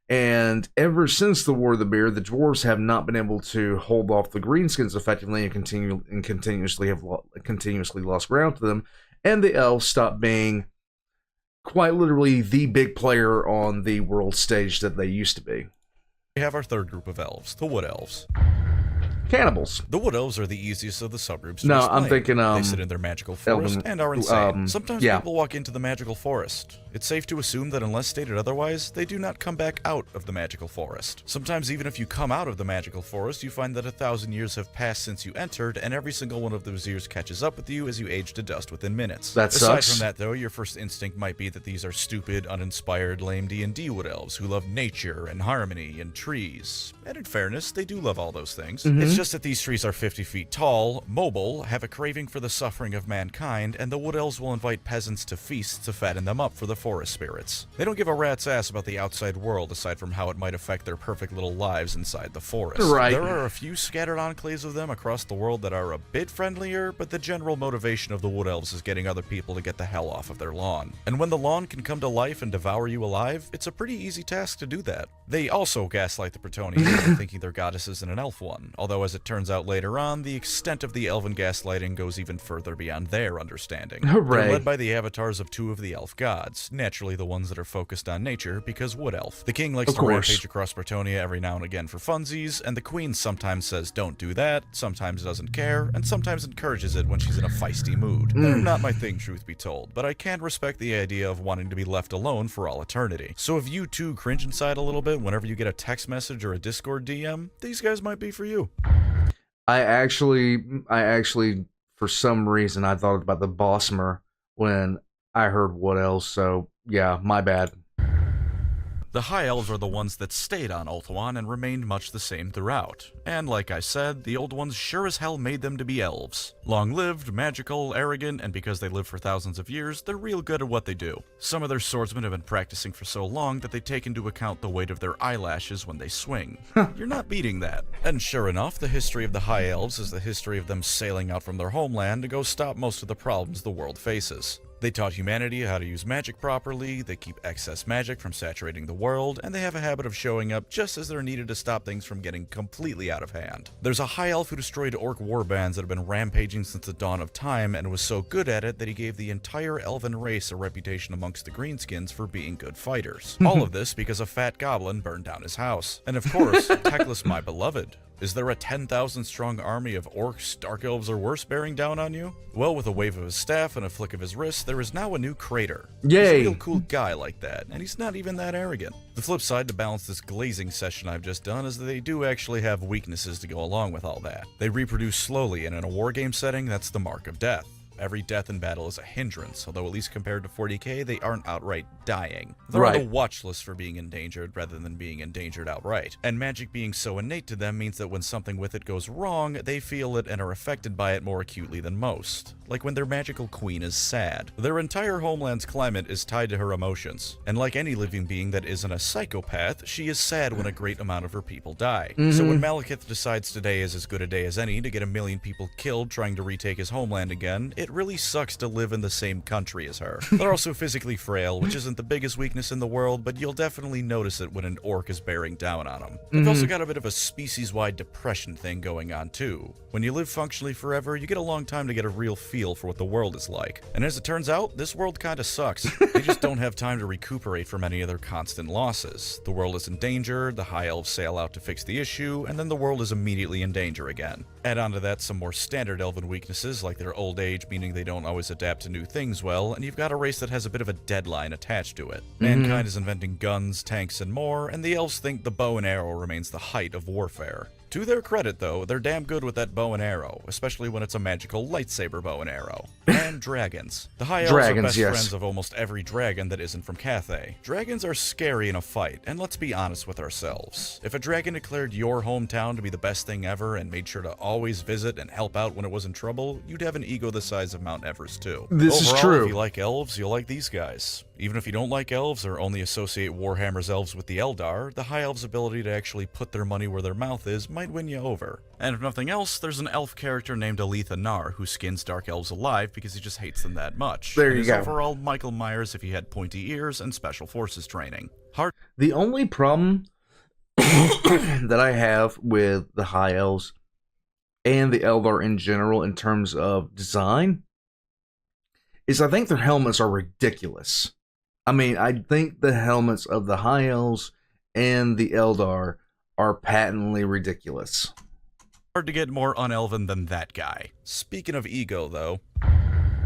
And ever since the War of the Beard, the dwarves have not been able to hold off the greenskins effectively and continuously lost ground to them. And the elves stopped being quite literally the big player on the world stage that they used to be. We have our third group of elves, the Wood Elves. Cannibals. The Wood Elves are the easiest of the subgroups to No, explain. I'm thinking they sit in their magical forest Elven, and are insane. Sometimes yeah. people walk into the magical forest. It's safe to assume that unless stated otherwise, they do not come back out of the magical forest. Sometimes even if you come out of the magical forest, you find that 1,000 years have passed since you entered, and every single one of those years catches up with you as you age to dust within minutes. That Aside sucks. from that though, your first instinct might be that these are stupid, uninspired, lame D&D wood elves who love nature and harmony and trees. And in fairness, they do love all those things. It's just that these trees are 50 feet tall, mobile, have a craving for the suffering of mankind, and the wood elves will invite peasants to feasts to fatten them up for the forest spirits. They don't give a rat's ass about the outside world aside from how it might affect their perfect little lives inside the forest. Right. There are a few scattered enclaves of them across the world that are a bit friendlier, but the general motivation of the wood elves is getting other people to get the hell off of their lawn. And when the lawn can come to life and devour you alive, it's a pretty easy task to do that. They also gaslight the Bretonnia into thinking their goddess isn't an elf one, although as it turns out later on, the extent of the elven gaslighting goes even further beyond their understanding. Hooray. They're led by the avatars of two of the elf gods, naturally the ones that are focused on nature, because wood elf. The king likes Of to course. rampage across Bretonnia every now and again for funsies, and the queen sometimes says don't do that, sometimes doesn't care, and sometimes encourages it when she's in a feisty mood. They're not my thing, truth be told, but I can respect the idea of wanting to be left alone for all eternity. So if you too cringe inside a little bit whenever you get a text message or a Discord DM, these guys might be for you. I actually, for some reason, I thought about the Bossmer when I heard what else. So yeah, my bad. The High Elves are the ones that stayed on Ulthuan and remained much the same throughout. And like I said, the old ones sure as hell made them to be elves. Long-lived, magical, arrogant, and because they live for thousands of years, they're real good at what they do. Some of their swordsmen have been practicing for so long that they take into account the weight of their eyelashes when they swing. You're not beating that. And sure enough, the history of the High Elves is the history of them sailing out from their homeland to go stop most of the problems the world faces. They taught humanity how to use magic properly, they keep excess magic from saturating the world, and they have a habit of showing up just as they're needed to stop things from getting completely out of hand. There's a high elf who destroyed orc warbands that have been rampaging since the dawn of time and was so good at it that he gave the entire elven race a reputation amongst the greenskins for being good fighters. All of this because a fat goblin burned down his house. And of course, Teclis my beloved. Is there a 10,000 strong army of orcs, dark elves, or worse bearing down on you? Well, with a wave of his staff and a flick of his wrist, there is now a new crater. Yay! He's a real cool guy like that, and he's not even that arrogant. The flip side to balance this glazing session I've just done is that they do actually have weaknesses to go along with all that. They reproduce slowly, and in a wargame setting, that's the mark of death. Every death in battle is a hindrance, although at least compared to 40k, they aren't outright dying. They're on the watch list for being endangered rather than being endangered outright. And magic being so innate to them means that when something with it goes wrong, they feel it and are affected by it more acutely than most. Like when their magical queen is sad. Their entire homeland's climate is tied to her emotions. And like any living being that isn't a psychopath, she is sad when a great amount of her people die. So when Malekith decides today is as good a day as any to get 1 million people killed trying to retake his homeland again, it really sucks to live in the same country as her. They're also physically frail, which isn't the biggest weakness in the world, but you'll definitely notice it when an orc is bearing down on them. They've also got a bit of a species-wide depression thing going on too. When you live functionally forever, you get a long time to get a real feel for what the world is like. And as it turns out, this world kinda sucks. They just don't have time to recuperate from any of their constant losses. The world is in danger, the High Elves sail out to fix the issue, and then the world is immediately in danger again. Add on to that some more standard elven weaknesses, like their old age, meaning they don't always adapt to new things well, and you've got a race that has a bit of a deadline attached to it. Mankind is inventing guns, tanks, and more, and the elves think the bow and arrow remains the height of warfare. To their credit, though, they're damn good with that bow and arrow, especially when it's a magical lightsaber bow and arrow. And dragons. The High Elves are best friends of almost every dragon that isn't from Cathay. Dragons are scary in a fight, and let's be honest with ourselves. If a dragon declared your hometown to be the best thing ever and made sure to always visit and help out when it was in trouble, you'd have an ego the size of Mount Everest too. This Overall, is true. If you like elves, you'll like these guys. Even if you don't like elves or only associate Warhammer's elves with the Eldar, the High Elves' ability to actually put their money where their mouth is might win you over. And if nothing else, there's an elf character named Aletha Nar who skins dark elves alive because he just hates them that much. There you go. Overall, Michael Myers if he had pointy ears and special forces training. The only problem that I have with the High Elves and the Eldar in general in terms of design is I think their helmets are ridiculous. I mean, I think the helmets of the High Elves and the Eldar are patently ridiculous. Hard to get more unelven than that guy. Speaking of ego, though,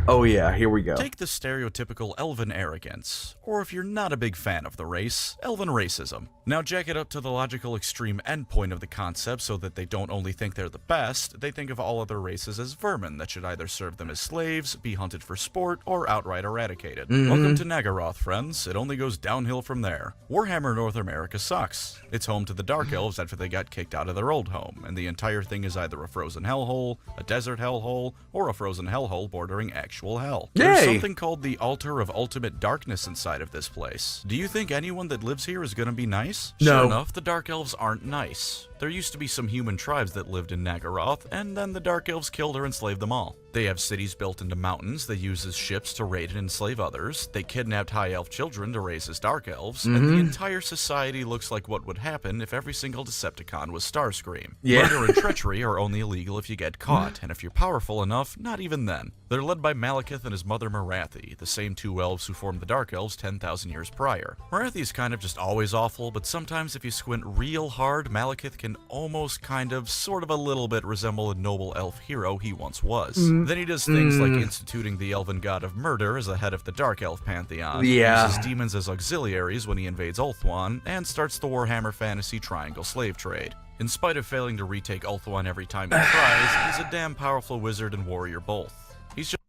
Oh yeah, here we go. Take the stereotypical elven arrogance, or if you're not a big fan of the race, elven racism. Now jack it up to the logical extreme endpoint of the concept so that they don't only think they're the best, they think of all other races as vermin that should either serve them as slaves, be hunted for sport, or outright eradicated. Welcome to Nagaroth, friends. It only goes downhill from there. Warhammer North America sucks. It's home to the Dark Elves after they got kicked out of their old home, and the entire thing is either a frozen hellhole, a desert hellhole, or a frozen hellhole bordering actual hell. There's something called the Altar of Ultimate Darkness inside of this place. Do you think anyone that lives here is gonna be nice? No. Sure enough, the Dark Elves aren't nice. There used to be some human tribes that lived in Nagaroth, and then the Dark Elves killed or enslaved them all. They have cities built into mountains they use as ships to raid and enslave others, they kidnapped High Elf children to raise as Dark Elves, and the entire society looks like what would happen if every single Decepticon was Starscream. Murder and treachery are only illegal if you get caught, and if you're powerful enough, not even then. They're led by Malekith and his mother Marathi, the same two elves who formed the Dark Elves 10,000 years prior. Marathi is kind of just always awful, but sometimes if you squint real hard, Malekith can almost sort of a little bit resemble a noble elf hero he once was. Then he does things like instituting the elven god of murder as the head of the Dark Elf pantheon, uses demons as auxiliaries when he invades Ulthuan, and starts the Warhammer Fantasy Triangle slave trade. In spite of failing to retake Ulthuan every time he tries, he's a damn powerful wizard and warrior both. He's just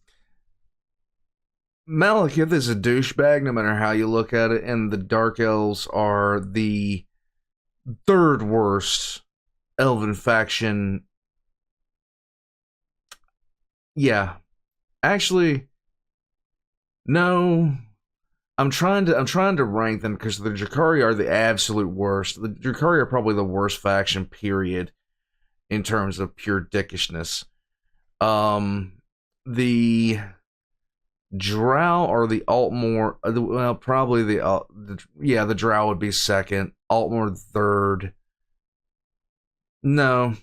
Malekith is a douchebag no matter how you look at it, and the Dark Elves are the third worst Elven faction. Yeah. Actually, no. I'm trying to rank them because the Drakari are the absolute worst. The Drakari are probably the worst faction, period, in terms of pure dickishness. The Drow or the Altmore, well, probably the Drow would be second, Altmore third. No,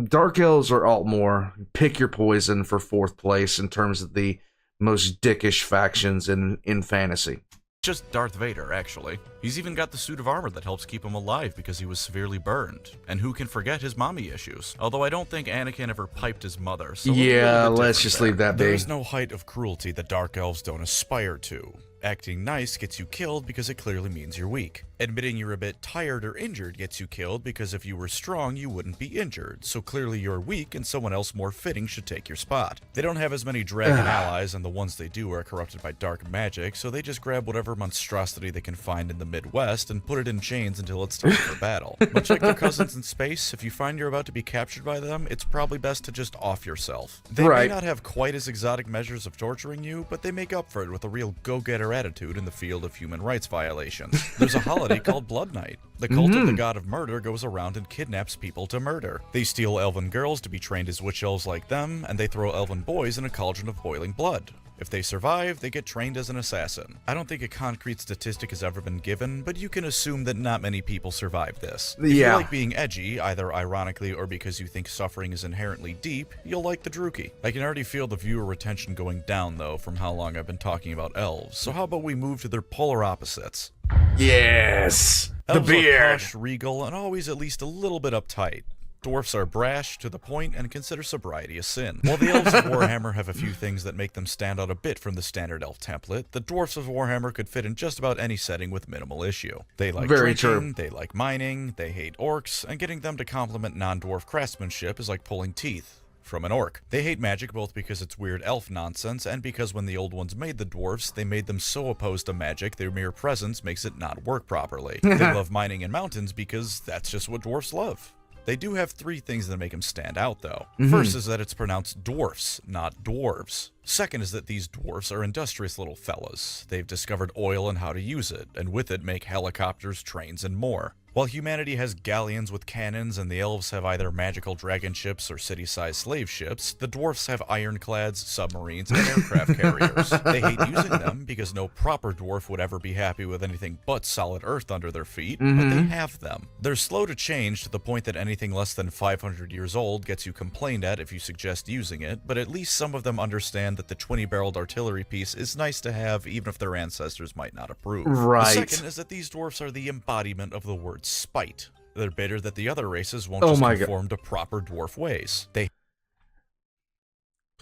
Dark Elves or Altmore. Pick your poison for fourth place in terms of the most dickish factions in fantasy. Just Darth Vader, actually. He's even got the suit of armor that helps keep him alive because he was severely burned. And who can forget his mommy issues? Although I don't think Anakin ever piped his mother, so yeah, let's just leave that be. There is no height of cruelty that Dark Elves don't aspire to. Acting nice gets you killed because it clearly means you're weak. Admitting you're a bit tired or injured gets you killed because if you were strong, you wouldn't be injured. So clearly you're weak and someone else more fitting should take your spot. They don't have as many dragon allies, and the ones they do are corrupted by dark magic, so they just grab whatever monstrosity they can find in the Midwest and put it in chains until it's time for battle. Much like their cousins in space, if you find you're about to be captured by them, it's probably best to just off yourself. They may not have quite as exotic measures of torturing you, but they make up for it with a real go-getter attitude in the field of human rights violations. There's a holiday called Blood Night. The cult of the god of murder goes around and kidnaps people to murder. They steal elven girls to be trained as witch elves like them, and they throw elven boys in a cauldron of boiling blood. If they survive, they get trained as an assassin. I don't think a concrete statistic has ever been given, but you can assume that not many people survive this. If you like being edgy, either ironically or because you think suffering is inherently deep, you'll like the Druki. I can already feel the viewer retention going down, though, from how long I've been talking about elves, so how about we move to their polar opposites? Yes! Elves The beard! are posh, regal, and always at least a little bit uptight. Dwarfs are brash, to the point, and consider sobriety a sin. While the elves of Warhammer have a few things that make them stand out a bit from the standard elf template, the dwarfs of Warhammer could fit in just about any setting with minimal issue. They like drinking, they like mining, they hate orcs, and getting them to compliment non-dwarf craftsmanship is like pulling teeth from an orc. They hate magic both because it's weird elf nonsense and because when the old ones made the dwarfs, they made them so opposed to magic their mere presence makes it not work properly. They love mining in mountains because that's just what dwarfs love. They do have three things that make them stand out, though. First is that it's pronounced dwarfs, not dwarves. Second is that these dwarfs are industrious little fellas. They've discovered oil and how to use it, and with it make helicopters, trains, and more. While humanity has galleons with cannons and the elves have either magical dragon ships or city-sized slave ships, the dwarfs have ironclads, submarines, and aircraft carriers. They hate using them because no proper dwarf would ever be happy with anything but solid earth under their feet, but they have them. They're slow to change to the point that anything less than 500 years old gets you complained at if you suggest using it, but at least some of them understand that the 20-barreled artillery piece is nice to have even if their ancestors might not approve. The second is that these dwarfs are the embodiment of the word spite. They're bitter that the other races won't just conform to proper dwarf ways.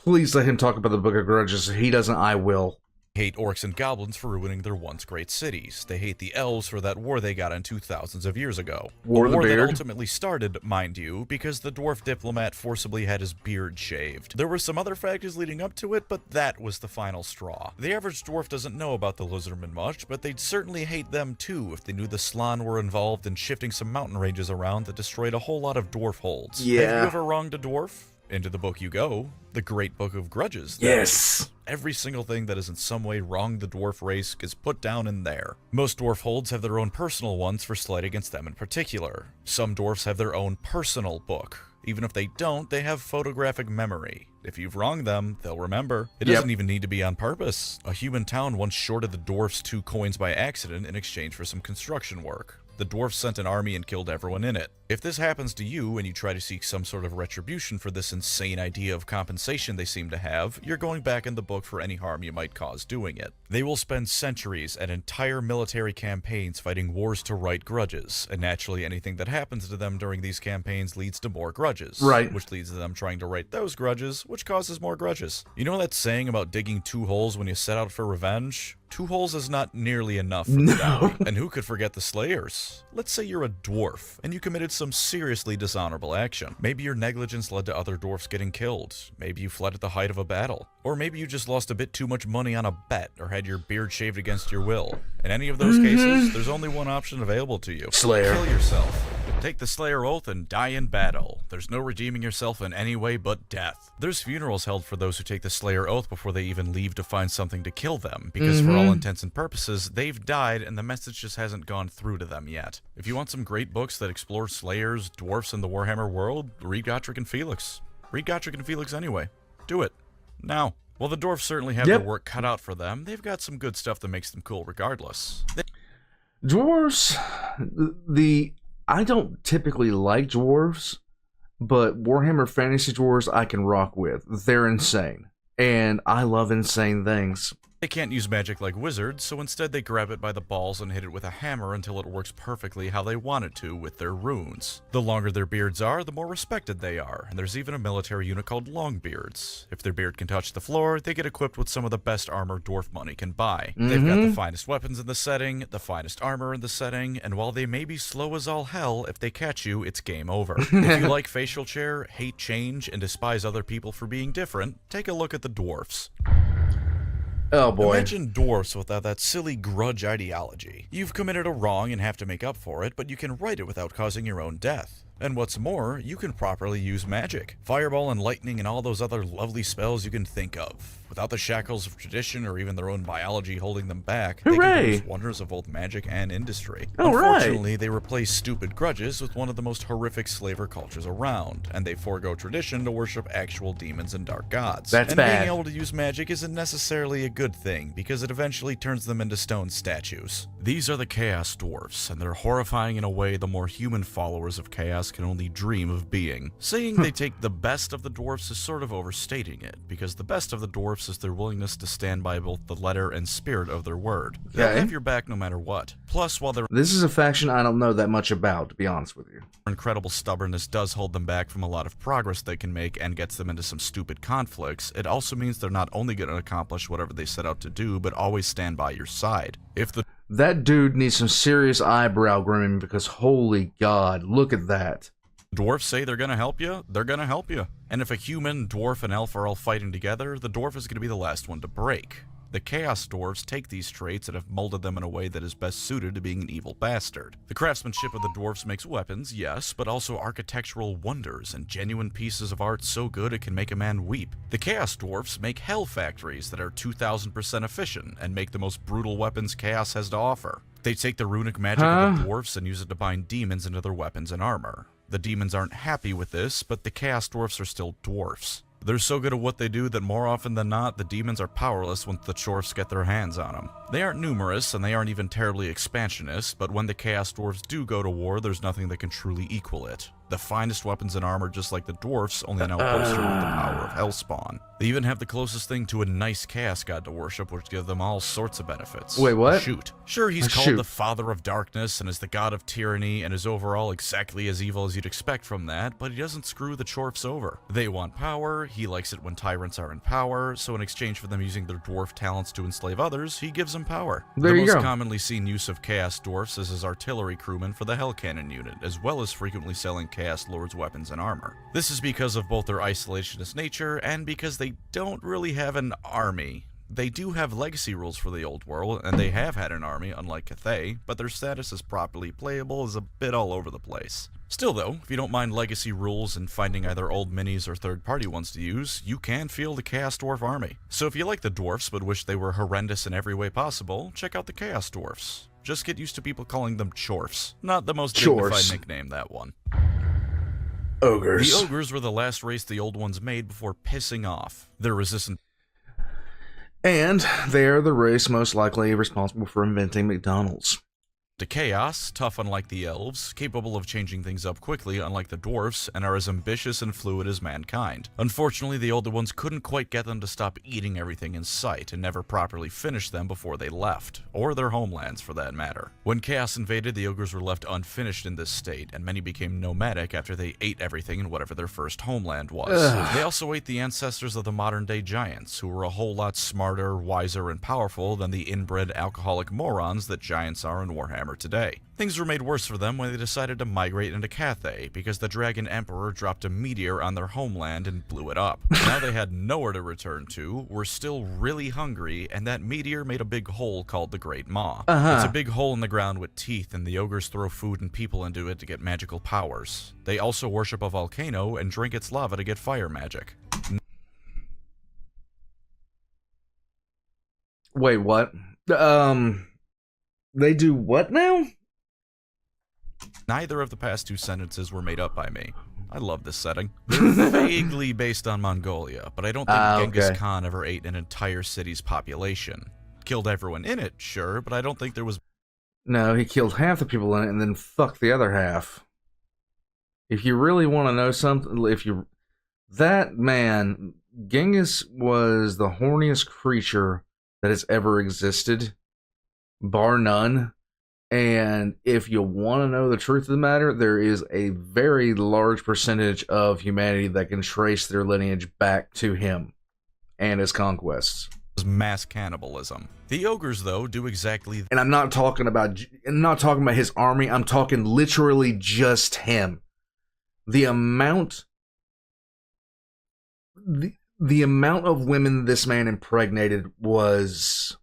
Please let him talk about the Book of Grudges. If he doesn't, I will. Hate orcs and goblins for ruining their once great cities. They hate the elves for that war they got into thousands of years ago. War a of the war that Beard. ultimately started, mind you, because the dwarf diplomat forcibly had his beard shaved. There were some other factors leading up to it, but that was the final straw. The average dwarf doesn't know about the Lizardmen much, but they'd certainly hate them too if they knew the Slann were involved in shifting some mountain ranges around that destroyed a whole lot of dwarf holds. Yeah. Have you ever wronged a dwarf? Into the book you go, the Great Book of Grudges. Yes. Every single thing that has in some way wronged the dwarf race is put down in there. Most dwarf holds have their own personal ones for slight against them in particular. Some dwarfs have their own personal book. Even if they don't, they have photographic memory. If you've wronged them, they'll remember. It doesn't even need to be on purpose. A human town once shorted the dwarfs 2 coins by accident in exchange for some construction work. The dwarfs sent an army and killed everyone in it. If this happens to you and you try to seek some sort of retribution for this insane idea of compensation they seem to have, you're going back in the book for any harm you might cause doing it. They will spend centuries and entire military campaigns fighting wars to right grudges, and naturally anything that happens to them during these campaigns leads to more grudges. Right. Which leads to them trying to right those grudges, which causes more grudges. You know that saying about digging 2 holes when you set out for revenge? 2 holes is not nearly enough for the bounty. And who could forget the slayers? Let's say you're a dwarf, and you committed some seriously dishonorable action. Maybe your negligence led to other dwarfs getting killed. Maybe you fled at the height of a battle. Or maybe you just lost a bit too much money on a bet, or had your beard shaved against your will. In any of those cases, there's only one option available to you. Slayer. Kill yourself. Take the Slayer Oath and die in battle. There's no redeeming yourself in any way but death. There's funerals held for those who take the Slayer Oath before they even leave to find something to kill them, because for all intents and purposes, they've died and the message just hasn't gone through to them yet. If you want some great books that explore Slayers, Dwarfs, and the Warhammer world, read Gotrek and Felix. Read Gotrek and Felix anyway. Do it. Now. While the Dwarfs certainly have their work cut out for them, they've got some good stuff that makes them cool regardless. Dwarves, I don't typically like dwarves, but Warhammer Fantasy Dwarves I can rock with. They're insane, and I love insane things. They can't use magic like wizards, so instead they grab it by the balls and hit it with a hammer until it works perfectly how they want it to with their runes. The longer their beards are, the more respected they are, and there's even a military unit called Longbeards. If their beard can touch the floor, they get equipped with some of the best armor dwarf money can buy. They've got the finest weapons in the setting, the finest armor in the setting, and while they may be slow as all hell, if they catch you, it's game over. If you like facial chair, hate change, and despise other people for being different, take a look at the Dwarfs. Oh boy. Imagine dwarfs without that silly grudge ideology. You've committed a wrong and have to make up for it, but you can right it without causing your own death. And what's more, you can properly use magic. Fireball and lightning and all those other lovely spells you can think of. Without the shackles of tradition or even their own biology holding them back, they can produce wonders of both magic and industry. Unfortunately, they replace stupid grudges with one of the most horrific slaver cultures around, and they forego tradition to worship actual demons and dark gods. That's bad. Being able to use magic isn't necessarily a good thing, because it eventually turns them into stone statues. These are the Chaos Dwarfs, and they're horrifying in a way the more human followers of Chaos can only dream of being. Saying they take the best of the dwarfs is sort of overstating it, because the best of the dwarfs is their willingness to stand by both the letter and spirit of their word. They'll have your back no matter what. Plus, while their This is a faction I don't know that much about, to be honest with you. incredible stubbornness does hold them back from a lot of progress they can make and gets them into some stupid conflicts, it also means they're not only going to accomplish whatever they set out to do, but always stand by your side. That dude needs some serious eyebrow grooming, because holy god, look at that. Dwarfs say they're going to help you, they're going to help you. And if a human, dwarf, and elf are all fighting together, the dwarf is going to be the last one to break. The Chaos Dwarfs take these traits and have molded them in a way that is best suited to being an evil bastard. The craftsmanship of the dwarfs makes weapons, yes, but also architectural wonders and genuine pieces of art so good it can make a man weep. The Chaos Dwarfs make hell factories that are 2,000% efficient and make the most brutal weapons Chaos has to offer. They take the runic magic of the dwarfs and use it to bind demons into their weapons and armor. The demons aren't happy with this, but the Chaos Dwarfs are still dwarfs. They're so good at what they do that more often than not, the demons are powerless once the dwarfs get their hands on them. They aren't numerous, and they aren't even terribly expansionist, but when the Chaos Dwarfs do go to war, there's nothing that can truly equal it. The finest weapons and armor, just like the Dwarfs, only now bolstered with the power of Hellspawn. They even have the closest thing to a nice chaos god to worship, which give them all sorts of benefits. Wait, what? Shoot. Sure, he's called the Father of Darkness and is the god of tyranny and is overall exactly as evil as you'd expect from that, but he doesn't screw the Chorfs over. They want power, he likes it when tyrants are in power, so in exchange for them using their dwarf talents to enslave others, he gives them power. There you go. The most commonly seen use of Chaos Dwarfs is as artillery crewmen for the Hell Cannon unit, as well as frequently selling Chaos Lord's weapons and armor. This is because of both their isolationist nature and because they don't really have an army. They do have legacy rules for the old world, and they have had an army, unlike Cathay, but their status as properly playable is a bit all over the place. Still though, if you don't mind legacy rules and finding either old minis or third-party ones to use, you can feel the Chaos Dwarf army. So if you like the Dwarfs but wish they were horrendous in every way possible, check out the Chaos Dwarfs. Just get used to people calling them Chorfs. Not the most dignified nickname, that one. Ogres. The Ogres were the last race the old ones made before pissing off. They're resistant. And they are the race most likely responsible for inventing McDonald's. To chaos, tough unlike the elves, capable of changing things up quickly unlike the dwarfs, and are as ambitious and fluid as mankind. Unfortunately, the older ones couldn't quite get them to stop eating everything in sight, and never properly finish them before they left, or their homelands for that matter. When chaos invaded, the ogres were left unfinished in this state, and many became nomadic after they ate everything in whatever their first homeland was. They also ate the ancestors of the modern-day giants, who were a whole lot smarter, wiser, and powerful than the inbred alcoholic morons that giants are in Warhammer today. Things were made worse for them when they decided to migrate into Cathay, because the Dragon Emperor dropped a meteor on their homeland and blew it up. Now they had nowhere to return to, were still really hungry, and that meteor made a big hole called the Great Maw. It's a big hole in the ground with teeth, and the ogres throw food and people into it to get magical powers. They also worship a volcano and drink its lava to get fire magic. Wait, what? They do what now? Neither of the past two sentences were made up by me. I love this setting. They're vaguely based on Mongolia, but I don't think Genghis Khan ever ate an entire city's population. Killed everyone in it, sure, but I don't think there was... No, he killed half the people in it and then fucked the other half. If you really want to know something, that man, Genghis was the horniest creature that has ever existed, bar none. And if you want to know the truth of the matter, there is a very large percentage of humanity that can trace their lineage back to him and his conquests. Mass cannibalism. The ogres, though, do exactly... And I'm not talking about his army. I'm talking literally just him. The amount of women this man impregnated was...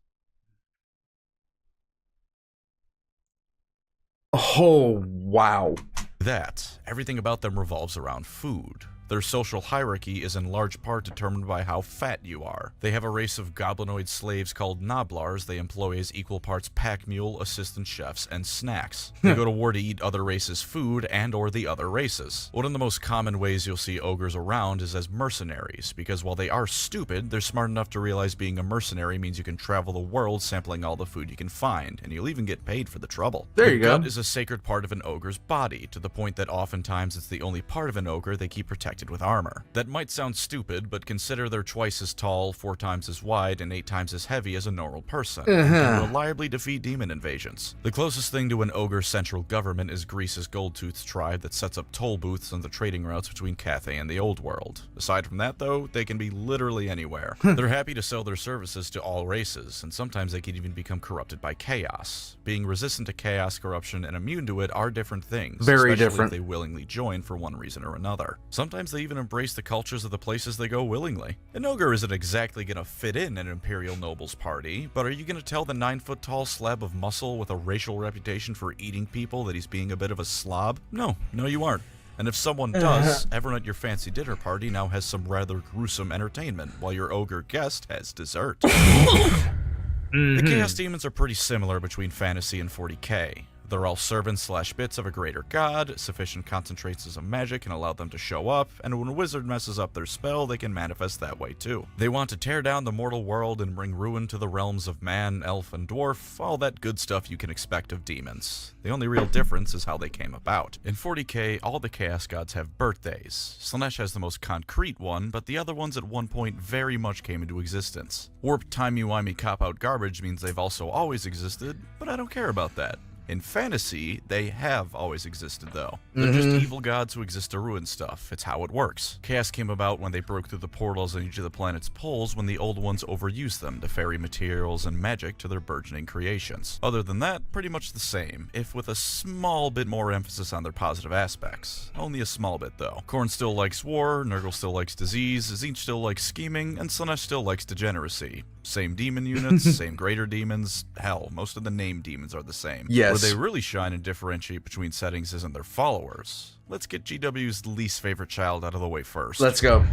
Oh, wow. That. Everything about them revolves around food. Their social hierarchy is in large part determined by how fat you are. They have a race of goblinoid slaves called noblars they employ as equal parts pack mule, assistant chefs, and snacks. They go to war to eat other races' food and or the other races. One of the most common ways you'll see ogres around is as mercenaries, because while they are stupid, they're smart enough to realize being a mercenary means you can travel the world sampling all the food you can find, and you'll even get paid for the trouble. There you go. The gut is a sacred part of an ogre's body, to the point that oftentimes it's the only part of an ogre they keep protected with armor. That might sound stupid, but consider they're twice as tall, 4 times as wide, and 8 times as heavy as a normal person, and can reliably defeat demon invasions. The closest thing to an ogre central government is Greece's Goldtooth's tribe that sets up toll booths on the trading routes between Cathay and the Old World. Aside from that, though, they can be literally anywhere. They're happy to sell their services to all races, and sometimes they can even become corrupted by chaos. Being resistant to chaos, corruption, and immune to it are different things, Very especially different. if they willingly join for one reason or another. Sometimes they even embrace the cultures of the places they go willingly. An ogre isn't exactly gonna fit in an imperial noble's party, but are you gonna tell the 9-foot-tall slab of muscle with a racial reputation for eating people that he's being a bit of a slob? No, you aren't. And if someone does, everyone at your fancy dinner party now has some rather gruesome entertainment, while your ogre guest has dessert. The Chaos Demons are pretty similar between fantasy and 40k. They're all servants slash bits of a greater god. Sufficient concentrations of magic can allow them to show up, and when a wizard messes up their spell, they can manifest that way too. They want to tear down the mortal world and bring ruin to the realms of man, elf, and dwarf, all that good stuff you can expect of demons. The only real difference is how they came about. In 40k, all the Chaos Gods have birthdays. Slaanesh has the most concrete one, but the other ones at one point very much came into existence. Warped timey-wimey cop-out garbage means they've also always existed, but I don't care about that. In fantasy, they have always existed, though. They're just evil gods who exist to ruin stuff. It's how it works. Chaos came about when they broke through the portals on each of the planet's poles when the old ones overused them to ferry materials and magic to their burgeoning creations. Other than that, pretty much the same, if with a small bit more emphasis on their positive aspects. Only a small bit, though. Khorne still likes war, Nurgle still likes disease, Tzeentch still likes scheming, and Slaanesh still likes degeneracy. Same demon units, same greater demons. Hell, most of the named demons are the same. Yes. Where they really shine and differentiate between settings isn't their followers. Let's get GW's least favorite child out of the way first. Let's go.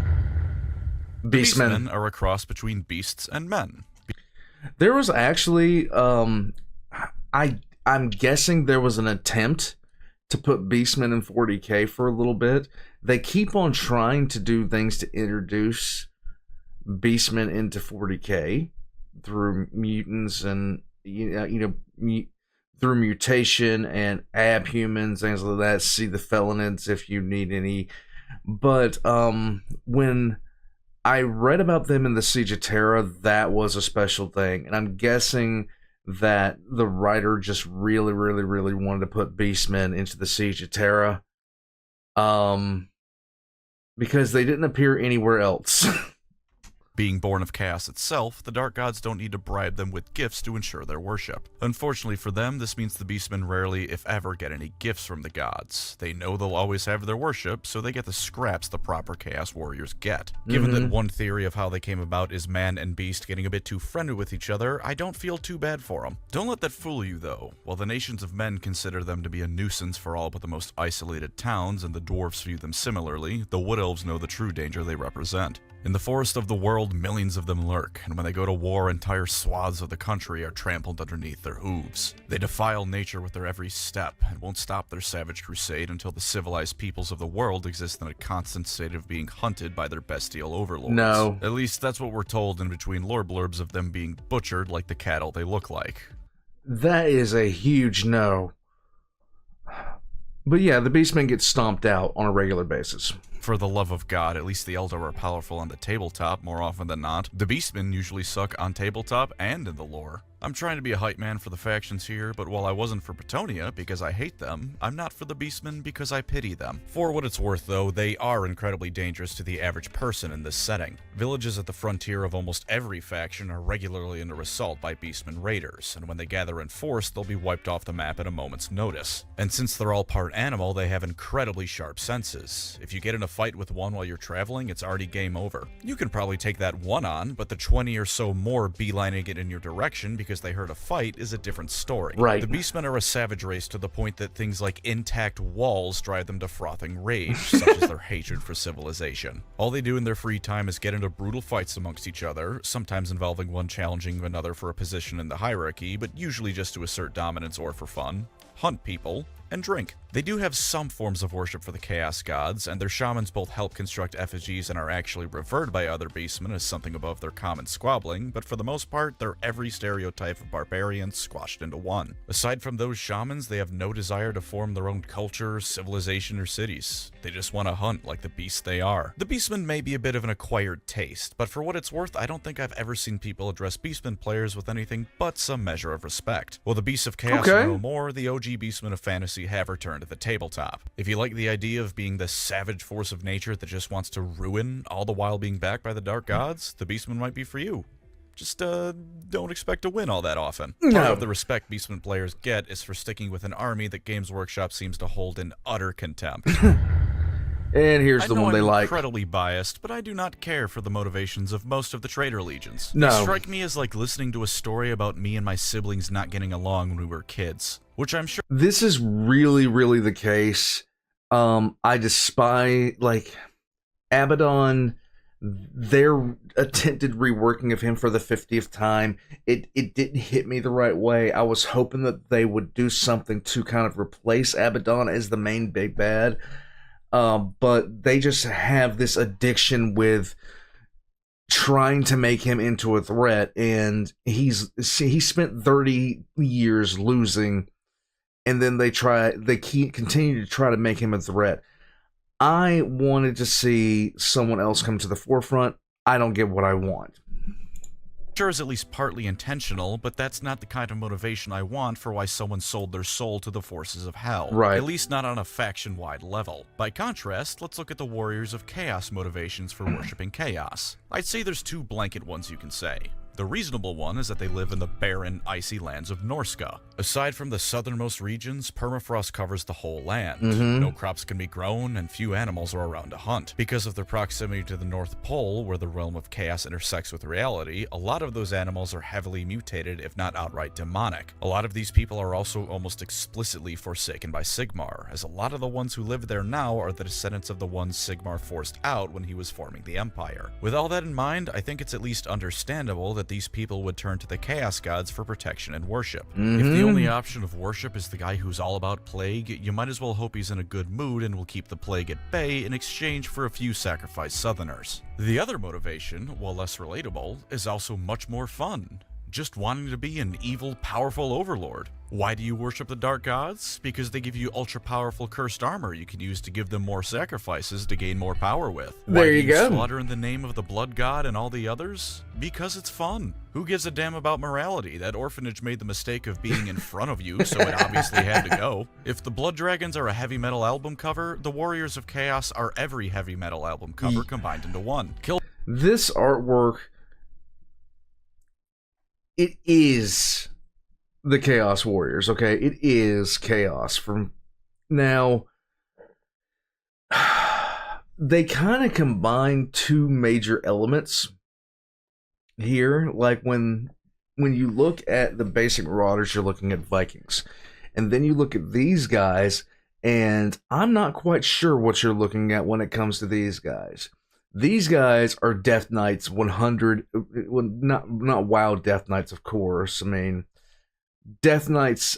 Beastmen are a cross between beasts and men. There was actually, I'm guessing there was an attempt to put Beastmen in 40k for a little bit. They keep on trying to do things to introduce Beastmen into 40k through mutants and through mutation and abhumans, things like that. See the felonids if you need any. But when I read about them in the Siege of Terra, that was a special thing, and I'm guessing that the writer just really wanted to put Beastmen into the Siege of Terra, because they didn't appear anywhere else. Being born of chaos itself, the Dark Gods don't need to bribe them with gifts to ensure their worship. Unfortunately for them, this means the Beastmen rarely, if ever, get any gifts from the gods. They know they'll always have their worship, so they get the scraps the proper Chaos Warriors get. Given that one theory of how they came about is man and beast getting a bit too friendly with each other, I don't feel too bad for them. Don't let that fool you, though. While the nations of men consider them to be a nuisance for all but the most isolated towns, and the dwarfs view them similarly, the wood elves know the true danger they represent. In the forest of the world, millions of them lurk, and when they go to war, entire swaths of the country are trampled underneath their hooves. They defile nature with their every step, and won't stop their savage crusade until the civilized peoples of the world exist in a constant state of being hunted by their bestial overlords. No. At least that's what we're told in between lore blurbs of them being butchered like the cattle they look like. That is a huge no. But yeah, the Beastmen get stomped out on a regular basis. For the love of God, at least the Eldar are powerful on the tabletop more often than not. The Beastmen usually suck on tabletop and in the lore. I'm trying to be a hype man for the factions here, but while I wasn't for Bretonnia because I hate them, I'm not for the Beastmen because I pity them. For what it's worth, though, they are incredibly dangerous to the average person in this setting. Villages at the frontier of almost every faction are regularly under assault by Beastmen raiders, and when they gather in force, they'll be wiped off the map at a moment's notice. And since they're all part animal, they have incredibly sharp senses. If you get in a fight with one while you're traveling, it's already game over. You can probably take that one on, but the 20 or so more beelining it in your direction because they heard a fight is a different story. Right. The Beastmen are a savage race to the point that things like intact walls drive them to frothing rage, such as their hatred for civilization. All they do in their free time is get into brutal fights amongst each other, sometimes involving one challenging another for a position in the hierarchy, but usually just to assert dominance or for fun, hunt people, and drink. They do have some forms of worship for the Chaos Gods, and their shamans both help construct effigies and are actually revered by other beastmen as something above their common squabbling, but for the most part, they're every stereotype of barbarians squashed into one. Aside from those shamans, they have no desire to form their own culture, civilization, or cities. They just want to hunt like the beasts they are. The beastmen may be a bit of an acquired taste, but for what it's worth, I don't think I've ever seen people address beastmen players with anything but some measure of respect. While the beasts of chaos are no more, the OG beastmen of fantasy have returned to the tabletop. If you like the idea of being the savage force of nature that just wants to ruin, all the while being backed by the dark gods, the Beastmen might be for you. Just don't expect to win all that often. No. Part of the respect Beastmen players get is for sticking with an army that Games Workshop seems to hold in utter contempt. And here's the one they like. I'm incredibly biased, but I do not care for the motivations of most of the traitor legions. No. They strike me as like listening to a story about me and my siblings not getting along when we were kids, which I'm sure... This is really the case. I despise, like, Abaddon their attempted reworking of him for the 50th time, it didn't hit me the right way. I was hoping that they would do something to kind of replace Abaddon as the main big bad, but they just have this addiction with trying to make him into a threat, and he spent 30 years losing, and then they continue to try to make him a threat. I wanted to see someone else come to the forefront. I don't get what I want. Sure is at least partly intentional, but that's not the kind of motivation I want for why someone sold their soul to the forces of hell. Right. At least not on a faction-wide level. By contrast, let's look at the Warriors of Chaos motivations for worshipping chaos. I'd say there's two blanket ones you can say. The reasonable one is that they live in the barren, icy lands of Norska. Aside from the southernmost regions, permafrost covers the whole land. No crops can be grown, and few animals are around to hunt. Because of their proximity to the North Pole, where the realm of chaos intersects with reality, a lot of those animals are heavily mutated, if not outright demonic. A lot of these people are also almost explicitly forsaken by Sigmar, as a lot of the ones who live there now are the descendants of the ones Sigmar forced out when he was forming the Empire. With all that in mind, I think it's at least understandable that these people would turn to the Chaos Gods for protection and worship. If the only option of worship is the guy who's all about plague, you might as well hope he's in a good mood and will keep the plague at bay in exchange for a few sacrificed southerners. The other motivation, while less relatable, is also much more fun. Just wanting to be an evil, powerful overlord. Why do you worship the Dark Gods? Because they give you ultra-powerful cursed armor you can use to give them more sacrifices to gain more power with. There you go. Why do you slaughter in the name of the Blood God and all the others? Because it's fun. Who gives a damn about morality? That orphanage made the mistake of being in front of you, so it obviously had to go. If the Blood Dragons are a heavy metal album cover, the Warriors of Chaos are every heavy metal album cover combined into one. This artwork, it is the Chaos Warriors, okay? It is Chaos. From now, they kind of combine two major elements here. Like when you look at the basic Marauders, you're looking at Vikings. And then you look at these guys, and I'm not quite sure what you're looking at when it comes to these guys. These guys are Death Knights 100, well, not WoW Death Knights, of course. I mean, Death Knights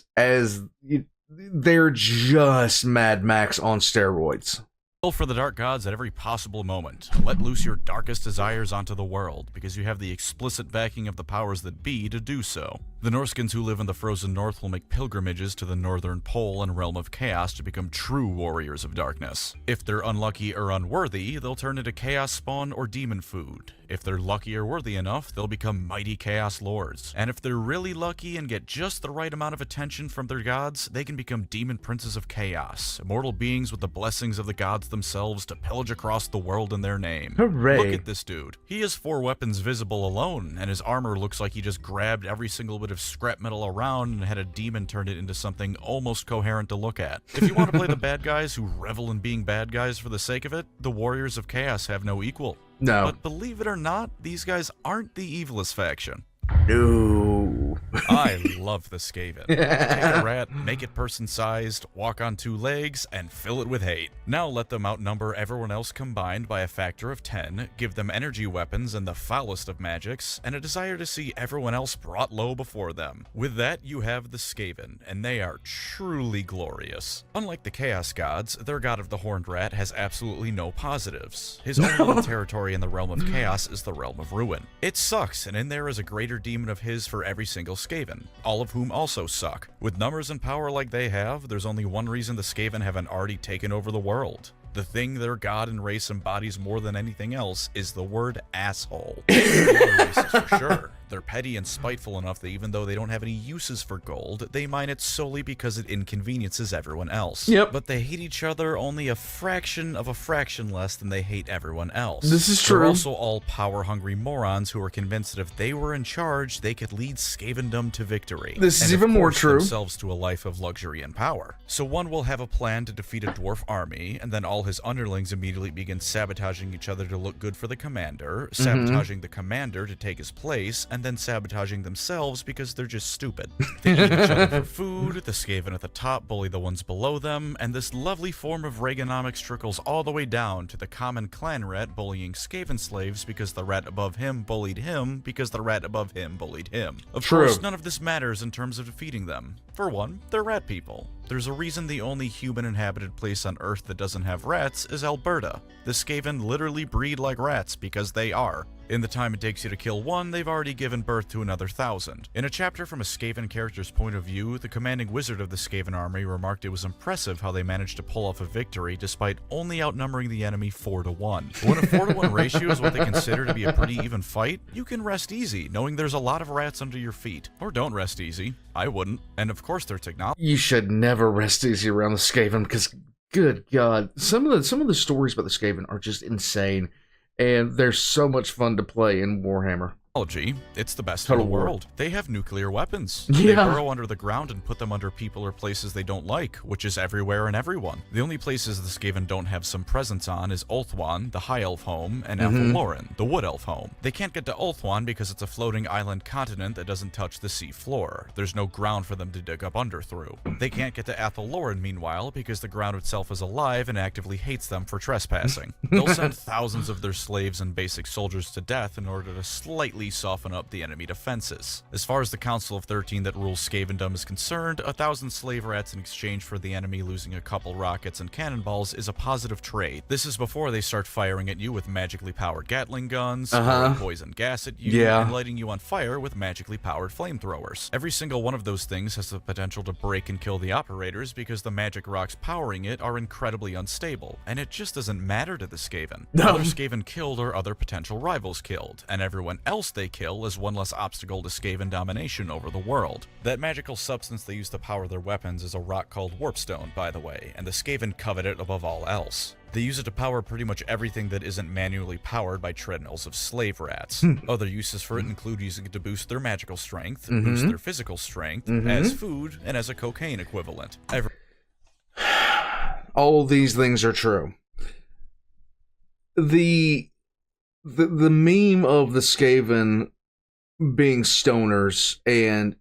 they're just Mad Max on steroids. For the Dark Gods at every possible moment. Let loose your darkest desires onto the world, because you have the explicit backing of the powers that be to do so. The Norskins who live in the frozen north will make pilgrimages to the northern pole and realm of chaos to become true warriors of darkness. If they're unlucky or unworthy, they'll turn into chaos spawn or demon food. If they're lucky or worthy enough, they'll become mighty chaos lords. And if they're really lucky and get just the right amount of attention from their gods, they can become demon princes of chaos, immortal beings with the blessings of the gods themselves to pillage across the world in their name. Hooray. Look at this dude. He has 4 weapons visible alone, and his armor looks like he just grabbed every single bit of scrap metal around and had a demon turn it into something almost coherent to look at. If you want to play the bad guys who revel in being bad guys for the sake of it, the Warriors of Chaos have no equal. No. But believe it or not, these guys aren't the evilest faction. No. I love the Skaven. Take a rat, make it person-sized, walk on 2 legs, and fill it with hate. Now let them outnumber everyone else combined by a factor of 10, give them energy weapons and the foulest of magics, and a desire to see everyone else brought low before them. With that, you have the Skaven, and they are truly glorious. Unlike the Chaos Gods, their god of the Horned Rat has absolutely no positives. His only little territory in the realm of chaos is the realm of ruin. It sucks, and in there is a greater demon of his for every single Skaven, all of whom also suck. With numbers and power like they have, there's only one reason the Skaven haven't already taken over the world. The thing their god and race embodies more than anything else is the word asshole. Other races for sure. They're petty and spiteful enough that even though they don't have any uses for gold, they mine it solely because it inconveniences everyone else. Yep. But they hate each other only a fraction of a fraction less than they hate everyone else. This is They're true. also all power-hungry morons who are convinced that if they were in charge, they could lead Skavendom to victory. This is and even of more course, true. themselves to a life of luxury and power. So one will have a plan to defeat a dwarf army, and then all his underlings immediately begin sabotaging each other to look good for the commander, sabotaging the commander to take his place, and then sabotaging themselves because they're just stupid. They eat each other for food, the Skaven at the top bully the ones below them, and this lovely form of Reaganomics trickles all the way down to the common clan rat bullying Skaven slaves because the rat above him bullied him because the rat above him bullied him. Of course, none of this matters in terms of defeating them. For one, they're rat people. There's a reason the only human-inhabited place on Earth that doesn't have rats is Alberta. The Skaven literally breed like rats because they are. In the time it takes you to kill one, they've already given birth to another 1,000. In a chapter from a Skaven character's point of view, the commanding wizard of the Skaven army remarked it was impressive how they managed to pull off a victory despite only outnumbering the enemy 4-1. When a 4-1 ratio is what they consider to be a pretty even fight, you can rest easy, knowing there's a lot of rats under your feet. Or don't rest easy. I wouldn't. And of course their technology. You should never rest easy around the Skaven because, good God, some of the stories about the Skaven are just insane. And they're so much fun to play in Warhammer. It's the best in the world. They have nuclear weapons. Yeah. They burrow under the ground and put them under people or places they don't like, which is everywhere and everyone. The only places the Skaven don't have some presence on is Ulthuan, the High Elf home, and Athel-Loren, the Wood Elf home. They can't get to Ulthuan because it's a floating island continent that doesn't touch the sea floor. There's no ground for them to dig up under through. They can't get to Athel-Loren, meanwhile, because the ground itself is alive and actively hates them for trespassing. They'll send thousands of their slaves and basic soldiers to death in order to slightly soften up the enemy defenses. As far as the Council of 13 that rules Skavendom is concerned, 1,000 slave rats in exchange for the enemy losing a couple rockets and cannonballs is a positive trade. This is before they start firing at you with magically powered Gatling guns, throwing poison gas at you, and lighting you on fire with magically powered flamethrowers. Every single one of those things has the potential to break and kill the operators because the magic rocks powering it are incredibly unstable, and it just doesn't matter to the Skaven. Other Skaven killed or other potential rivals killed, and everyone else they kill is one less obstacle to Skaven domination over the world. That magical substance they use to power their weapons is a rock called Warpstone, by the way, and the Skaven covet it above all else. They use it to power pretty much everything that isn't manually powered by treadmills of slave rats. Other uses for it include using it to boost their magical strength, boost their physical strength, as food, and as a cocaine equivalent. All these things are true. The meme of the Skaven being stoners and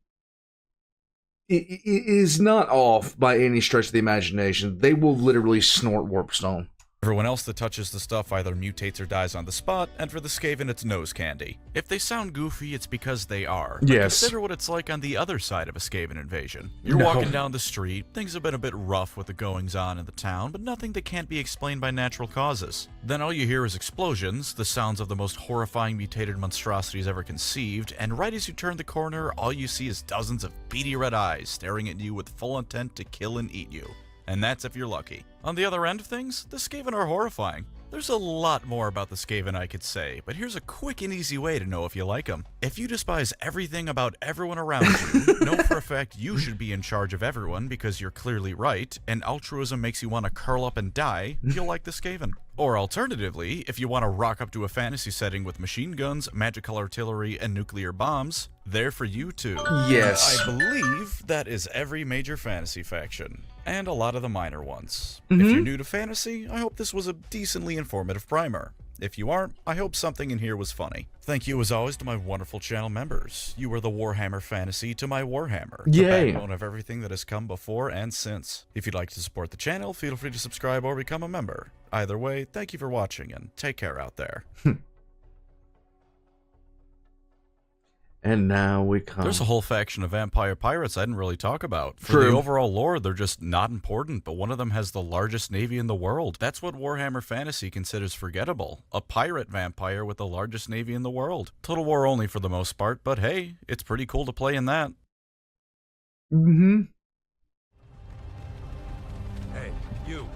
it is not off by any stretch of the imagination. They will literally snort Warpstone. Everyone else that touches the stuff either mutates or dies on the spot, and for the Skaven it's nose candy. If they sound goofy, it's because they are. But consider what it's like on the other side of a Skaven invasion. You're walking down the street, things have been a bit rough with the goings-on in the town, but nothing that can't be explained by natural causes. Then all you hear is explosions, the sounds of the most horrifying mutated monstrosities ever conceived, and right as you turn the corner, all you see is dozens of beady red eyes staring at you with full intent to kill and eat you. And that's if you're lucky. On the other end of things, the Skaven are horrifying. There's a lot more about the Skaven I could say, but here's a quick and easy way to know if you like them. If you despise everything about everyone around you, know for a fact you should be in charge of everyone because you're clearly right, and altruism makes you want to curl up and die, you'll like the Skaven. Or alternatively, if you want to rock up to a fantasy setting with machine guns, magical artillery, and nuclear bombs, they're for you too. Yes. I believe that is every major fantasy faction, and a lot of the minor ones. If you're new to fantasy, I hope this was a decently informative primer. If you aren't, I hope something in here was funny. Thank you as always to my wonderful channel members. You are the Warhammer Fantasy to my Warhammer, the backbone of everything that has come before and since. If you'd like to support the channel, feel free to subscribe or become a member. Either way, thank you for watching and take care out there. And now we come. There's a whole faction of vampire pirates I didn't really talk about. For the overall lore, they're just not important, but one of them has the largest navy in the world. That's what Warhammer Fantasy considers forgettable. A pirate vampire with the largest navy in the world. Total War only for the most part, but hey, it's pretty cool to play in that. Hey, you.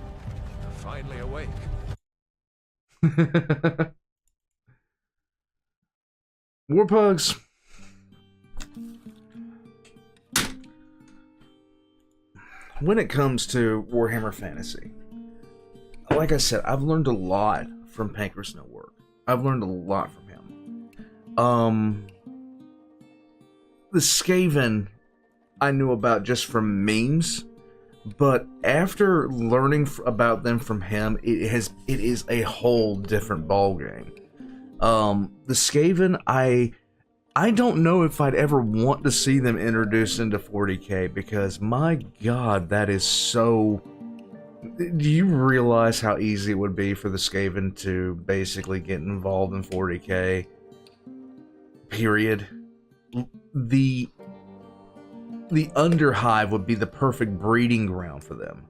You're finally awake. Warpugs. When it comes to Warhammer Fantasy, like I said, I've learned a lot from PancreasNoWork. I've learned a lot from him. The Skaven I knew about just from memes, but after learning about them from him, it is a whole different ballgame. The Skaven, I I don't know if I'd ever want to see them introduced into 40k, because my god, that is so... Do you realize how easy it would be for the Skaven to basically get involved in 40k? Period. The Underhive would be the perfect breeding ground for them.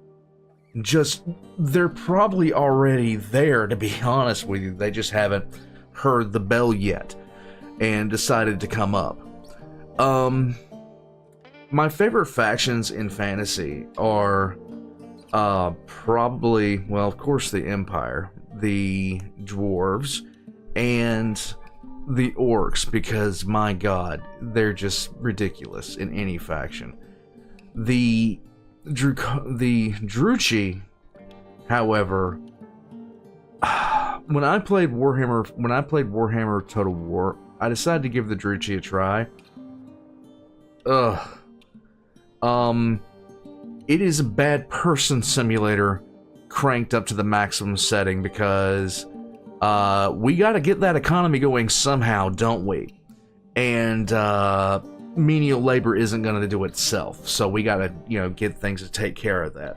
Just, they're probably already there, to be honest with you. They just haven't heard the bell yet and decided to come up. My favorite factions in fantasy are probably, well, of course, the Empire, the Dwarves, and the Orcs, because my god, they're just ridiculous in any faction. The Druchii, however, when I played Warhammer Total War, I decided to give the Druchii a try. It is a bad person simulator cranked up to the maximum setting, because we got to get that economy going somehow, don't we? And menial labor isn't going to do itself, so we got to, get things to take care of that.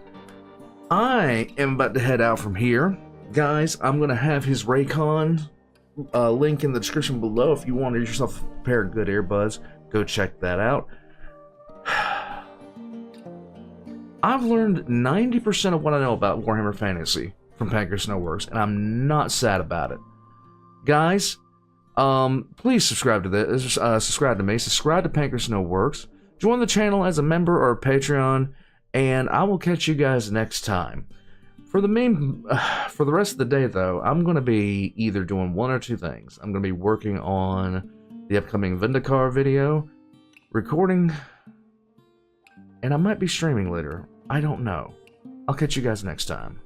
I am about to head out from here, guys. I'm going to have his Raycon link in the description below. If you wanted yourself a pair of good earbuds, go check that out. I've learned 90% of what I know about Warhammer Fantasy from PancreasNoWorks, and I'm not sad about it. Guys, please subscribe to this. Subscribe to me. Subscribe to PancreasNoWorks. Join the channel as a member or a Patreon, and I will catch you guys next time. For the rest of the day, though, I'm going to be either doing one or two things. I'm going to be working on the upcoming Vindicar video, recording, and I might be streaming later. I don't know. I'll catch you guys next time.